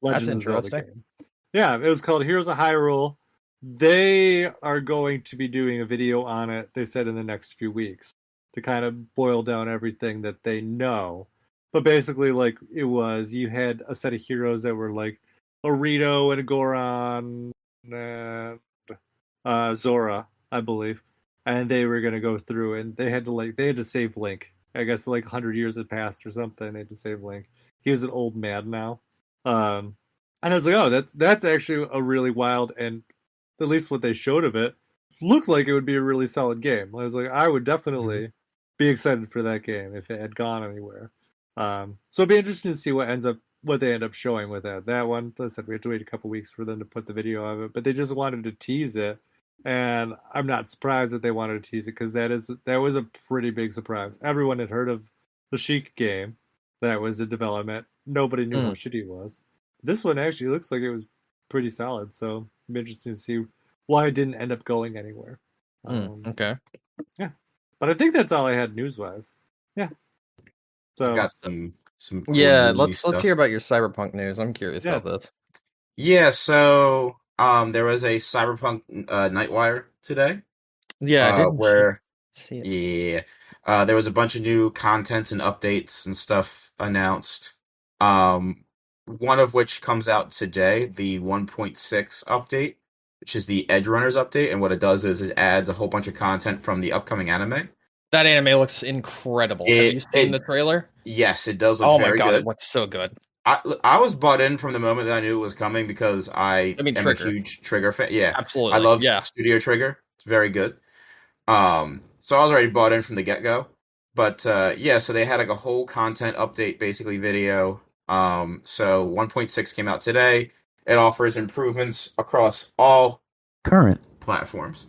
S3: Legend
S1: of Zelda game. Yeah, it was called Heroes of Hyrule. They are going to be doing a video on it, they said, in the next few weeks to kind of boil down everything that they know. But basically, like, it was, you had a set of heroes that were like a Rito and a Goron and Zora, I believe. And they were going to go through and they had to save Link. I guess like 100 years had passed or something. They had to save Link. He was an old man now. And I was like, oh, that's actually a really wild, and at least what they showed of it looked like it would be a really solid game. I was like, I would definitely be excited for that game if it had gone anywhere. So it'd be interesting to see what they end up showing with that. That one, like I said, we have to wait a couple weeks for them to put the video of it, but they just wanted to tease it, and I'm not surprised that they wanted to tease it because that was a pretty big surprise. Everyone had heard of the Sheik game that was in development. Nobody knew how shitty it was. This one actually looks like it was pretty solid, so it'd be interesting to see why it didn't end up going anywhere.
S3: Okay.
S1: Yeah, but I think that's all I had news-wise. Yeah. So
S2: got some cool
S3: let's hear about your Cyberpunk news. I'm curious about this.
S2: Yeah, so there was a Cyberpunk Nightwire today.
S3: Yeah, I didn't see
S2: it. Yeah, there was a bunch of new content and updates and stuff announced. One of which comes out today, the 1.6 update, which is the Edge Runners update, and what it does is it adds a whole bunch of content from the upcoming anime.
S3: That anime looks incredible. Have you seen the trailer?
S2: Yes, it does look very good. Oh my god,
S3: it looks so good.
S2: I was bought in from the moment that I knew it was coming because I am a huge Trigger fan. Yeah,
S3: absolutely.
S2: I love Studio Trigger. It's very good. So I was already bought in from the get-go. But so they had like a whole content update, basically video. So 1.6 came out today. It offers improvements across all current platforms.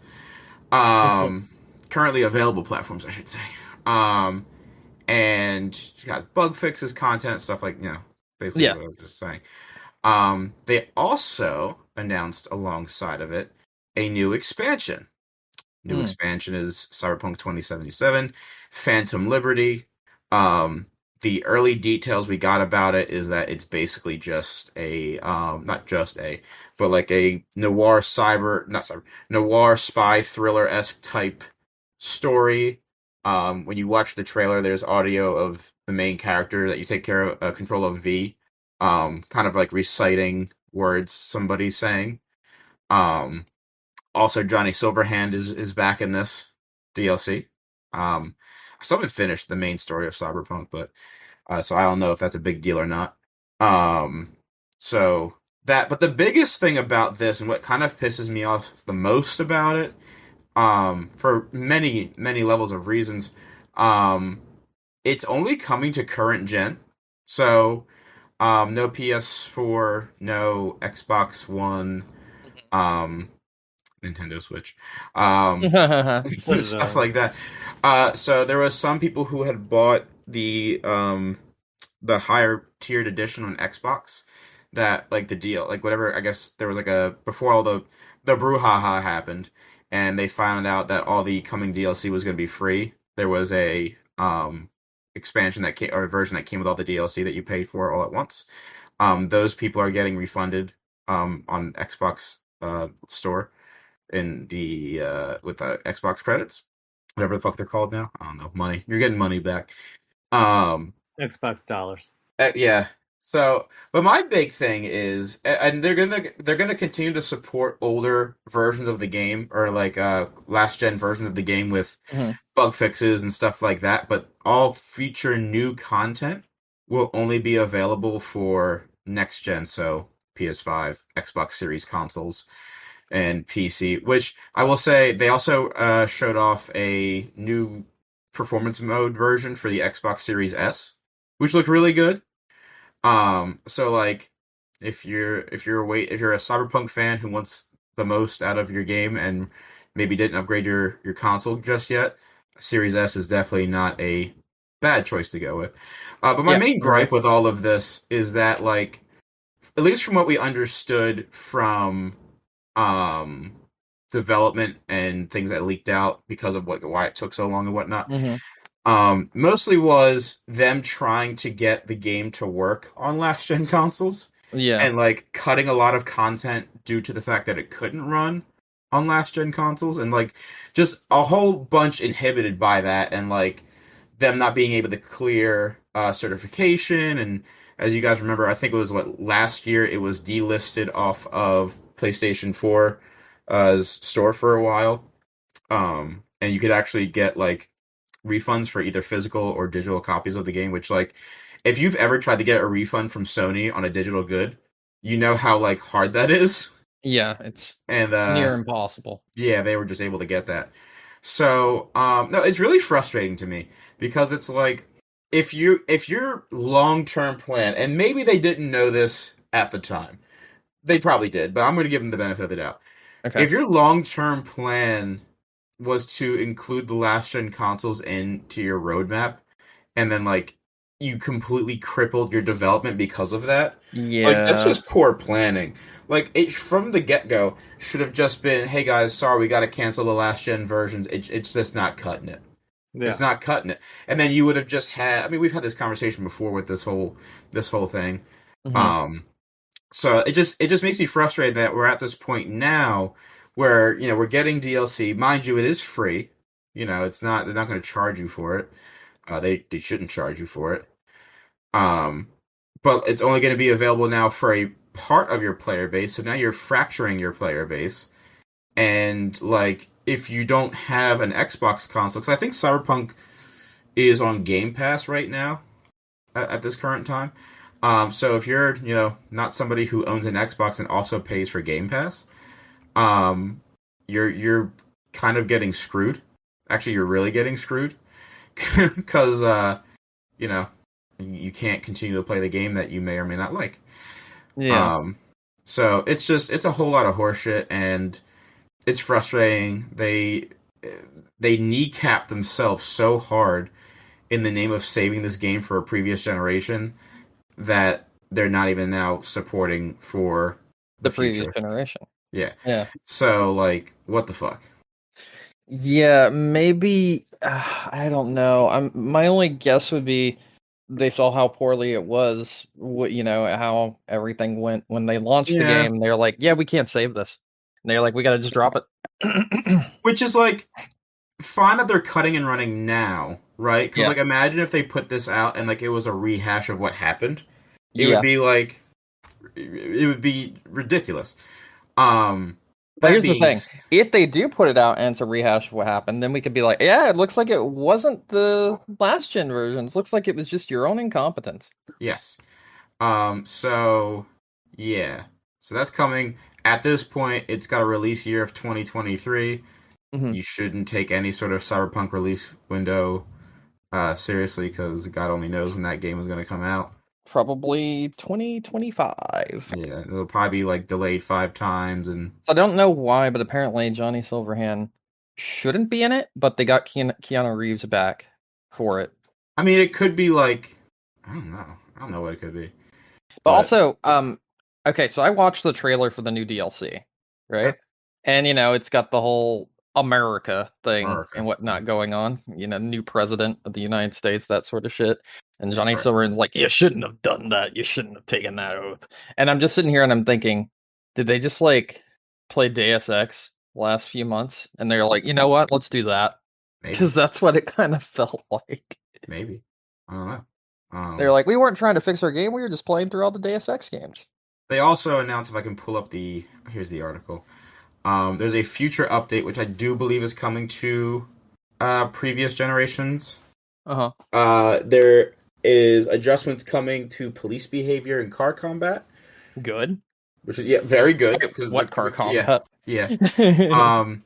S2: Currently available platforms, I should say. And you got bug fixes, content, stuff like, basically what I was just saying. They also announced alongside of it a new expansion. New expansion is Cyberpunk 2077, Phantom Liberty. The early details we got about it is that it's basically just but like a noir spy thriller-esque type story. When you watch the trailer, there's audio of the main character that you take control of, V, kind of like reciting words somebody's saying. Also, Johnny Silverhand is back in this DLC. I still haven't finished the main story of Cyberpunk, but so I don't know if that's a big deal or not. But the biggest thing about this, and what kind of pisses me off the most about it, for many, many levels of reasons, it's only coming to current gen. So, no PS4, no Xbox One, Nintendo Switch, stuff like that. So there was some people who had bought the higher tiered edition on Xbox, that like the deal, like whatever. I guess there was like before all the brouhaha happened, and they found out that all the coming DLC was going to be free. There was a expansion or a version that came with all the DLC that you paid for all at once. Those people are getting refunded on Xbox store in the with the Xbox credits, whatever the fuck they're called now. I don't know. Money. You're getting money back.
S1: Xbox dollars.
S2: Yeah. So, but my big thing is, and they're gonna continue to support older versions of the game, or like last gen versions of the game with bug fixes and stuff like that. But all future new content will only be available for next gen, so PS5, Xbox Series consoles. and PC. Which I will say, they also showed off a new performance mode version for the Xbox Series S, which looked really good. So like, if you're a Cyberpunk fan who wants the most out of your game and maybe didn't upgrade your console just yet, Series S is definitely not a bad choice to go with. But my
S3: Yeah,
S2: main
S3: right.
S2: gripe with all of this is that, like, at least from what we understood from um development and things that leaked out because of why it took so long and whatnot, mostly was them trying to get the game to work on last gen consoles
S3: Yeah.
S2: and like cutting a lot of content due to the fact that it couldn't run on last gen consoles, and like just a whole bunch inhibited by that, and like them not being able to clear certification. And as you guys remember, I think it was last year, it was delisted off of PlayStation 4's store for a while. And you could actually get like refunds for either physical or digital copies of the game, which, like, if you've ever tried to get a refund from Sony on a digital good, you know how like hard that is.
S3: Yeah, it's
S2: And
S3: near impossible.
S2: yeah, they were just able to get that. So, no, it's really frustrating to me because it's like, if your long-term plan, and maybe they didn't know this at the time. They probably did, but I'm going to give them the benefit of the doubt.
S3: Okay.
S2: If your long-term plan was to include the last gen consoles into your roadmap, and then like you completely crippled your development because of that, like, that's
S3: Yeah.
S2: just poor planning. Like, it from the get-go should have just been, hey guys, sorry, we got to cancel the last gen versions. It's just not cutting it.
S1: Yeah.
S2: It's not cutting it. And then you would have just had, I mean, we've had this conversation before with this whole thing.
S3: Mhm.
S2: So it just makes me frustrated that we're at this point now where, we're getting DLC. Mind you, it is free. It's not, they're not going to charge you for it. They shouldn't charge you for it. But it's only going to be available now for a part of your player base. So now you're fracturing your player base. And like, if you don't have an Xbox console, because I think Cyberpunk is on Game Pass right now at this current time. So if you're, not somebody who owns an Xbox and also pays for Game Pass, you're kind of getting screwed. Actually, you're really getting screwed because you can't continue to play the game that you may or may not like.
S3: Yeah.
S2: So it's a whole lot of horseshit, and it's frustrating. They kneecap themselves so hard in the name of saving this game for a previous generation that they're not even now supporting for the
S3: previous
S2: future.
S3: generation.
S2: Yeah.
S3: Yeah.
S2: So, like, what the fuck?
S3: Yeah, maybe I don't know. My only guess would be they saw how poorly it was, how everything went when they launched the
S2: Yeah.
S3: game. They're like, yeah, we can't save this. And they're like, we gotta just drop it.
S2: Which is, like, fine that they're cutting and running now, right? Because,
S3: Yeah.
S2: like, imagine if they put this out and, like, it was a rehash of what happened. It
S3: Yeah.
S2: would be, like, it would be ridiculous.
S3: But here's the thing. If they do put it out and it's a rehash of what happened, then we could be like, yeah, it looks like it wasn't the last gen versions. Looks like it was just your own incompetence.
S2: Yes. So, yeah. So that's coming. At this point, it's got a release year of 2023.
S3: Mhm.
S2: You shouldn't take any sort of Cyberpunk release window seriously, because God only knows when that game is going to come out.
S3: Probably 2025.
S2: Yeah, it'll probably be like delayed 5 times, and
S3: I don't know why, but apparently Johnny Silverhand shouldn't be in it, but they got Keanu Reeves back for it.
S2: I mean, it could be like, I don't know what it could be.
S3: But also, okay, so I watched the trailer for the new DLC, right? And it's got the whole America thing and whatnot going on. New president of the United States, that sort of shit. And Johnny Silverhand's like, you shouldn't have done that. You shouldn't have taken that oath. And I'm just sitting here and I'm thinking, did they just like play Deus Ex last few months? And they're like, you know what? Let's do that. Because that's what it kind of felt like.
S2: Maybe. I don't know.
S3: They're like, we weren't trying to fix our game. We were just playing through all the Deus Ex games.
S2: They also announced, if I can pull up here's the article. There's a future update, which I do believe is coming to previous generations. There is adjustments coming to police behavior and car combat.
S3: Good.
S2: which is very good.
S3: Okay, what car
S2: Yeah.
S3: combat?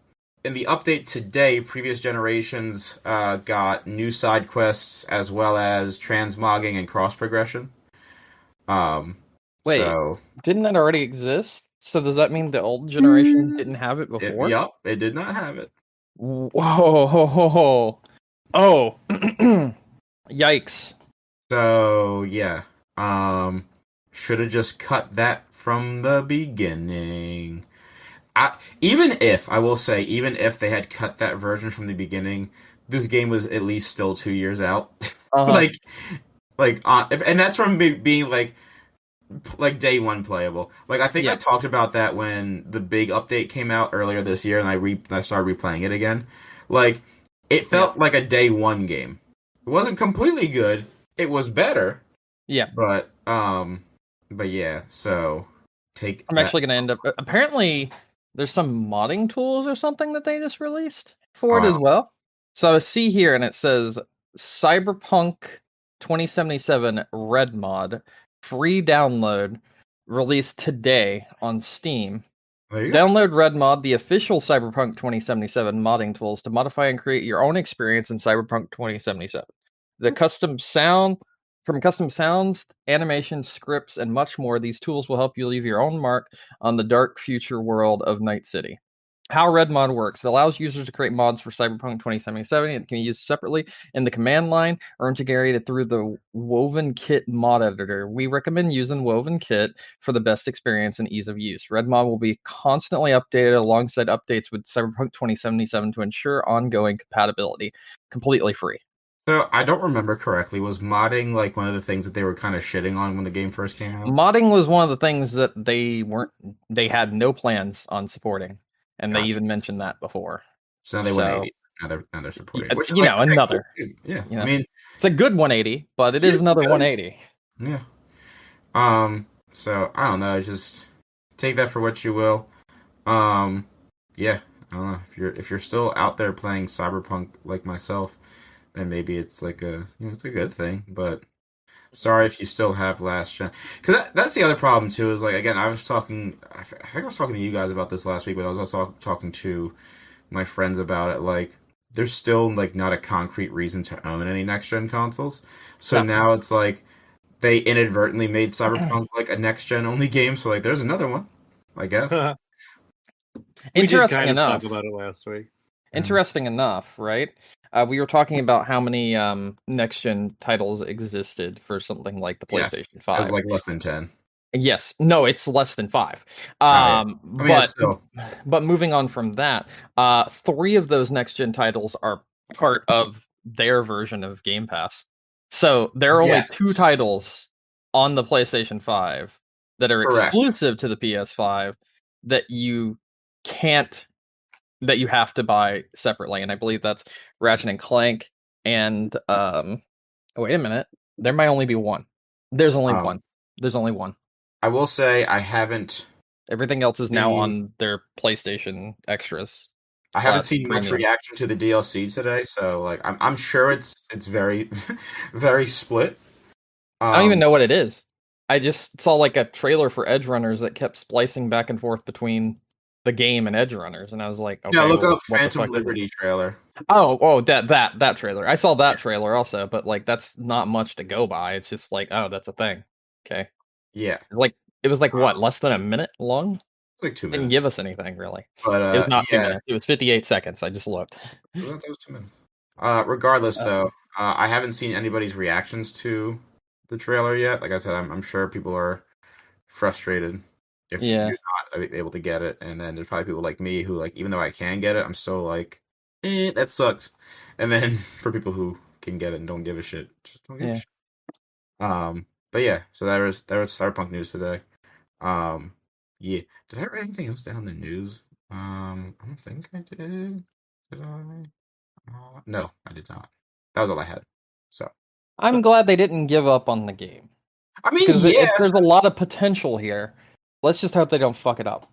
S2: In the update today, previous generations got new side quests as well as transmogging and cross progression.
S3: Wait,
S2: So
S3: didn't that already exist? So does that mean the old generation didn't have it before?
S2: it did not have it.
S3: Whoa! Oh, yikes!
S2: So yeah, should have just cut that from the beginning. Even if I will say, even if they had cut that version from the beginning, this game was at least still 2 years out.
S3: Uh-huh.
S2: And that's from being like day one playable. Like I think I
S3: Yeah.
S2: talked about that when the big update came out earlier this year, and I started replaying it again. Like it felt like a day one game. It wasn't completely good. It was better.
S3: Yeah.
S2: But yeah. So take.
S3: I'm
S2: that.
S3: actually gonna end up. Apparently, there's some modding tools or something that they just released for it as well. So I see here, and it says Cyberpunk 2077 Red Mod, free download, released today on Steam.
S2: There you go.
S3: Download Red Mod, the official Cyberpunk 2077 modding tools to modify and create your own experience in Cyberpunk 2077. The custom sounds, animations, scripts, and much more, these tools will help you leave your own mark on the dark future world of Night City. How Red Mod works. It allows users to create mods for Cyberpunk 2077. It can be used separately in the command line or integrated through the Woven Kit mod editor. We recommend using Woven Kit for the best experience and ease of use. Red Mod will be constantly updated alongside updates with Cyberpunk 2077 to ensure ongoing compatibility. Completely free.
S2: So I don't remember correctly. Was modding like one of the things that they were kind of shitting on when the game first came out?
S3: Modding was one of the things that they had no plans on supporting. And they even mentioned that before.
S2: So now they went 80. Now they're supporting it. Which is
S3: another.
S2: Cool. Yeah.
S3: I mean, it's a good 180, but it is another 180.
S2: Yeah. So I don't know. Just take that for what you will. Yeah. I don't know. If you're still out there playing Cyberpunk like myself, then maybe it's like it's a good thing. But sorry if you still have last gen. Because that's the other problem, too, is, like, again, I think I was talking to you guys about this last week, but I was also talking to my friends about it. Like, there's still, like, not a concrete reason to own any next-gen consoles. So now it's like they inadvertently made Cyberpunk, like, a next-gen only game. So, like, there's another one, I guess.
S1: We did kind of talk about it last week.
S3: Interesting enough, right? We were talking about how many next-gen titles existed for something like the PlayStation 5.
S2: It was like less than 10.
S3: Yes. No, it's less than 5.
S2: But
S3: moving on from that, 3 of those next-gen titles are part of their version of Game Pass. So there are only 2 titles on the PlayStation 5 that are exclusive to the PS5 that you have to buy separately, and I believe that's Ratchet and Clank and wait a minute, there might only be one. There's only one. There's only one.
S2: I will say I haven't.
S3: Everything else is now on their PlayStation extras.
S2: I haven't seen much reaction to the DLC today, so like I'm sure it's very very split.
S3: I don't even know what it is. I just saw like a trailer for Edge Runners that kept splicing back and forth between the game and Edge Runners, and I was like, okay,
S2: look up Phantom Liberty trailer.
S3: Oh, that trailer. I saw that trailer also, but like that's not much to go by. It's just like, oh, that's a thing. Okay.
S2: Yeah.
S3: It was like what, less than a minute long?
S2: It's like 2 minutes.
S3: Didn't give us anything really.
S2: But
S3: it was not 2 minutes. It was 58 seconds. I just looked.
S2: That was 2 minutes. Regardless, though, I haven't seen anybody's reactions to the trailer yet. Like I said, I'm sure people are frustrated if you're not able to get it, and then there's probably people like me who, like, even though I can get it, I'm still like, that sucks. And then for people who can get it and don't give a shit, just don't give a shit. But yeah, so there was Cyberpunk news today. Yeah, did I write anything else down in the news? I don't think I did. Did I? No, I did not. That was all I had. So
S3: I'm glad they didn't give up on the game.
S2: I mean,
S3: because there's a lot of potential here. Let's just hope they don't fuck it up.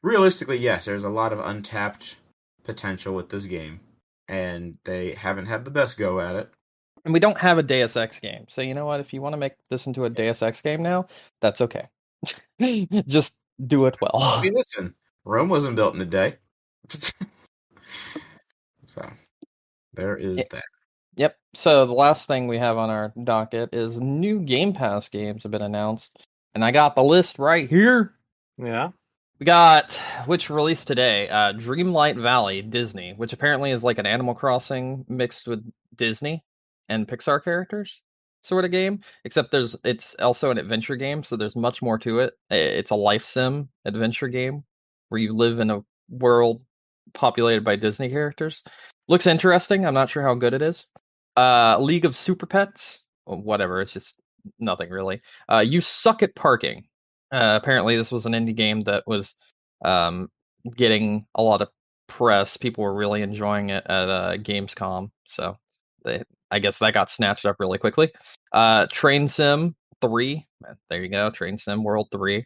S2: Realistically, yes, there's a lot of untapped potential with this game, and they haven't had the best go at it.
S3: And we don't have a Deus Ex game, so you know what? If you want to make this into a Deus Ex game now, that's okay. Just Do it well.
S2: I mean, listen, Rome wasn't built in a day. So, there is that.
S3: Yep. So the last thing we have on our docket is new Game Pass games have been announced, and I got the list right here.
S1: Yeah.
S3: We got, which released today, Dreamlight Valley Disney, which apparently is like an Animal Crossing mixed with Disney and Pixar characters sort of game, except it's also an adventure game, so there's much more to it. It's a life sim adventure game where you live in a world populated by Disney characters. Looks interesting. I'm not sure how good it is. League of Super Pets, whatever, it's just nothing really. You Suck at Parking. Apparently, this was an indie game that was getting a lot of press. People were really enjoying it at Gamescom, so I guess that got snatched up really quickly. Train Sim 3, there you go, Train Sim World 3.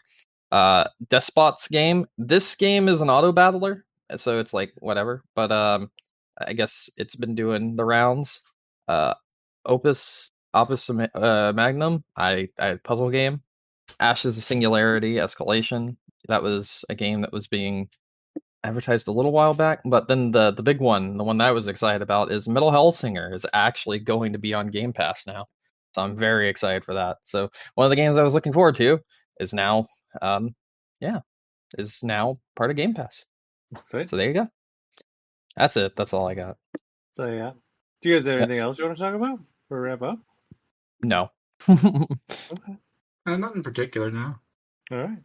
S3: Despots game. This game is an auto battler, so it's like whatever, but I guess it's been doing the rounds. Opus Magnum, I puzzle game. Ashes of Singularity Escalation. That was a game that was being advertised a little while back, but then the big one, the one that I was excited about, is Metal Hellsinger is actually going to be on Game Pass now. So I'm very excited for that. So one of the games I was looking forward to is now is now part of Game Pass.
S1: Sweet.
S3: So there you go. That's it. That's all I got.
S1: So yeah. Do you guys have anything else you want to talk about before we wrap up?
S3: No.
S1: Okay.
S2: Not in particular, no.
S1: All right.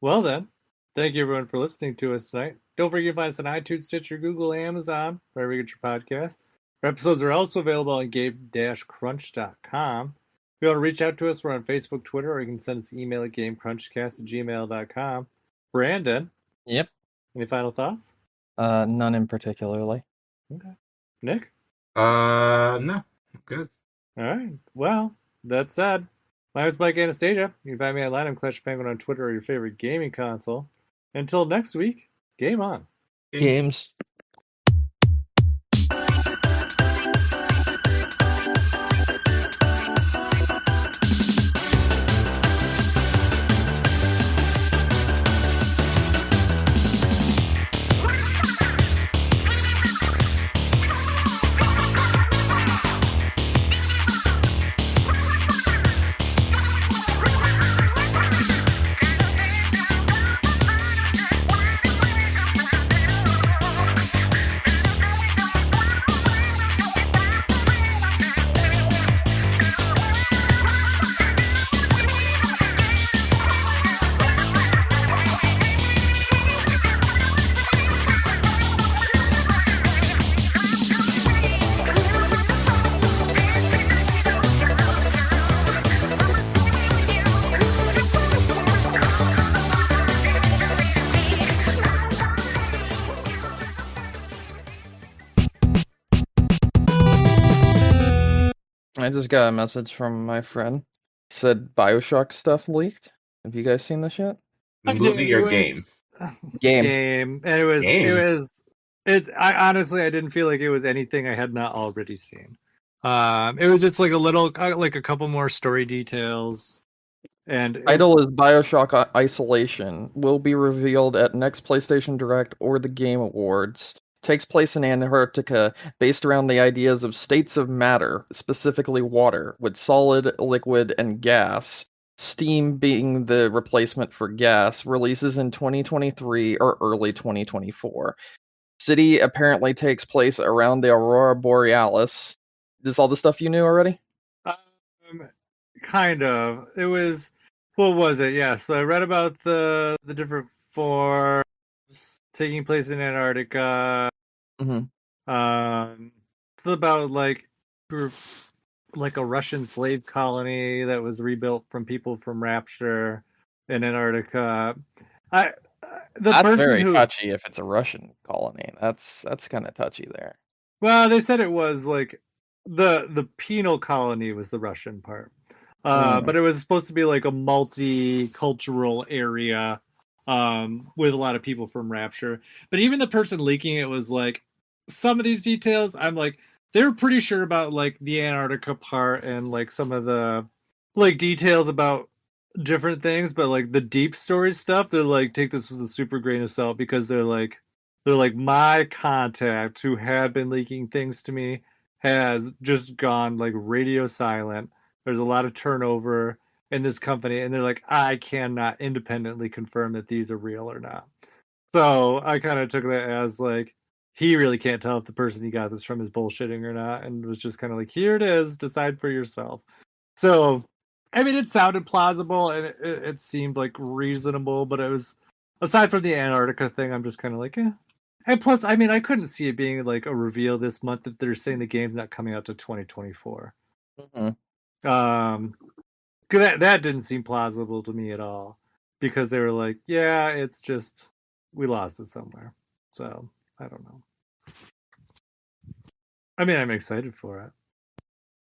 S1: Well then, thank you everyone for listening to us tonight. Don't forget to find us on iTunes, Stitcher, Google, Amazon, wherever you get your podcasts. Our episodes are also available on game-crunch.com. If you want to reach out to us, we're on Facebook, Twitter, or you can send us an email at gamecrunchcast@gmail.com. Brandon?
S3: Yep.
S1: Any final thoughts?
S3: None in particularly.
S1: Okay. Nick?
S2: No. Good.
S1: All right. Well, that said, my name is Mike Anastasia. You can find me online on Clash Penguin on Twitter or your favorite gaming console. Until next week, game on.
S3: Games. I just got a message from my friend. Said BioShock stuff leaked. Have you guys seen this yet?
S2: Movie or game?
S3: Game.
S1: And it was
S2: Game.
S1: I honestly, I didn't feel like it was anything I had not already seen. It was just like a little, like a couple more story details. And
S3: Title is BioShock Isolation. Will be revealed at next PlayStation Direct or the Game Awards. Takes place in Antarctica, based around the ideas of states of matter, specifically water, with solid, liquid, and gas. Steam being the replacement for gas. Releases in 2023 or early 2024. City apparently takes place around the Aurora Borealis. Is all the stuff you knew already?
S1: Kind of. It was, what was it? Yeah, so I read about the different forms taking place in Antarctica.
S3: Mm-hmm.
S1: It's about like a Russian slave colony that was rebuilt from people from Rapture in Antarctica.
S3: That's very touchy if it's a Russian colony. That's kind of touchy there.
S1: Well, they said it was like the penal colony was the Russian part. But it was supposed to be like a multicultural area with a lot of people from Rapture. But even the person leaking it was like, some of these details, I'm like, they were pretty sure about like the Antarctica part and like some of the like details about different things, but like the deep story stuff, they're like take this with a super grain of salt because they're like my contact who had been leaking things to me has just gone like radio silent. There's a lot of turnover in this company, and they're like, I cannot independently confirm that these are real or not. So I kind of took that as like he really can't tell if the person he got this from is bullshitting or not, and was just kind of like, here it is, decide for yourself. So, I mean, it sounded plausible and it seemed like reasonable, but it was aside from the Antarctica thing, I'm just kind of like, eh. And plus, I mean, I couldn't see it being like a reveal this month if they're saying the game's not coming out to 2024.
S3: Mm-hmm.
S1: That didn't seem plausible to me at all because they were like, yeah, it's just we lost it somewhere. So I don't know. I mean, I'm excited for it.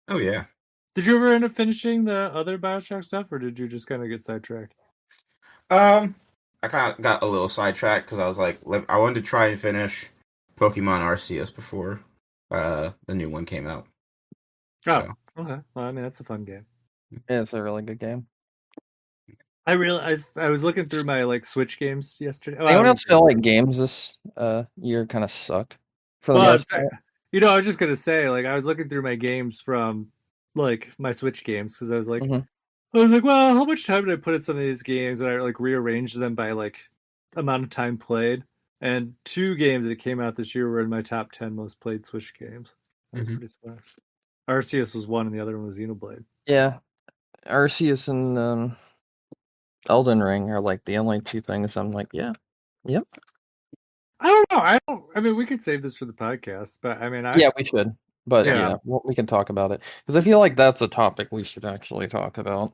S2: Oh yeah.
S1: Did you ever end up finishing the other Bioshock stuff, or did you just kind of get sidetracked?
S2: I kind of got a little sidetracked because I was like, I wanted to try and finish Pokemon Arceus before the new one came out.
S1: Oh, so. Okay. Well, I mean, that's a fun game.
S3: Yeah, it's a really good game.
S1: I realized I was looking through my like Switch games yesterday.
S3: Anyone else feel like games this year kind of sucked for the most part?
S1: I was just gonna say, like, I was looking through my games from like my Switch games because I was like, well, how much time did I put in some of these games? And I like rearranged them by like amount of time played. And 2 games that came out this year were in my top 10 most played Switch games. I was pretty surprised. Arceus was one, and the other one was Xenoblade.
S3: Yeah, Arceus and Elden Ring are like the only 2 things I'm like, yeah, yep.
S1: I don't know. I mean, we could save this for the podcast, but I mean,
S3: yeah, we should. But yeah we can talk about it because I feel like that's a topic we should actually talk about.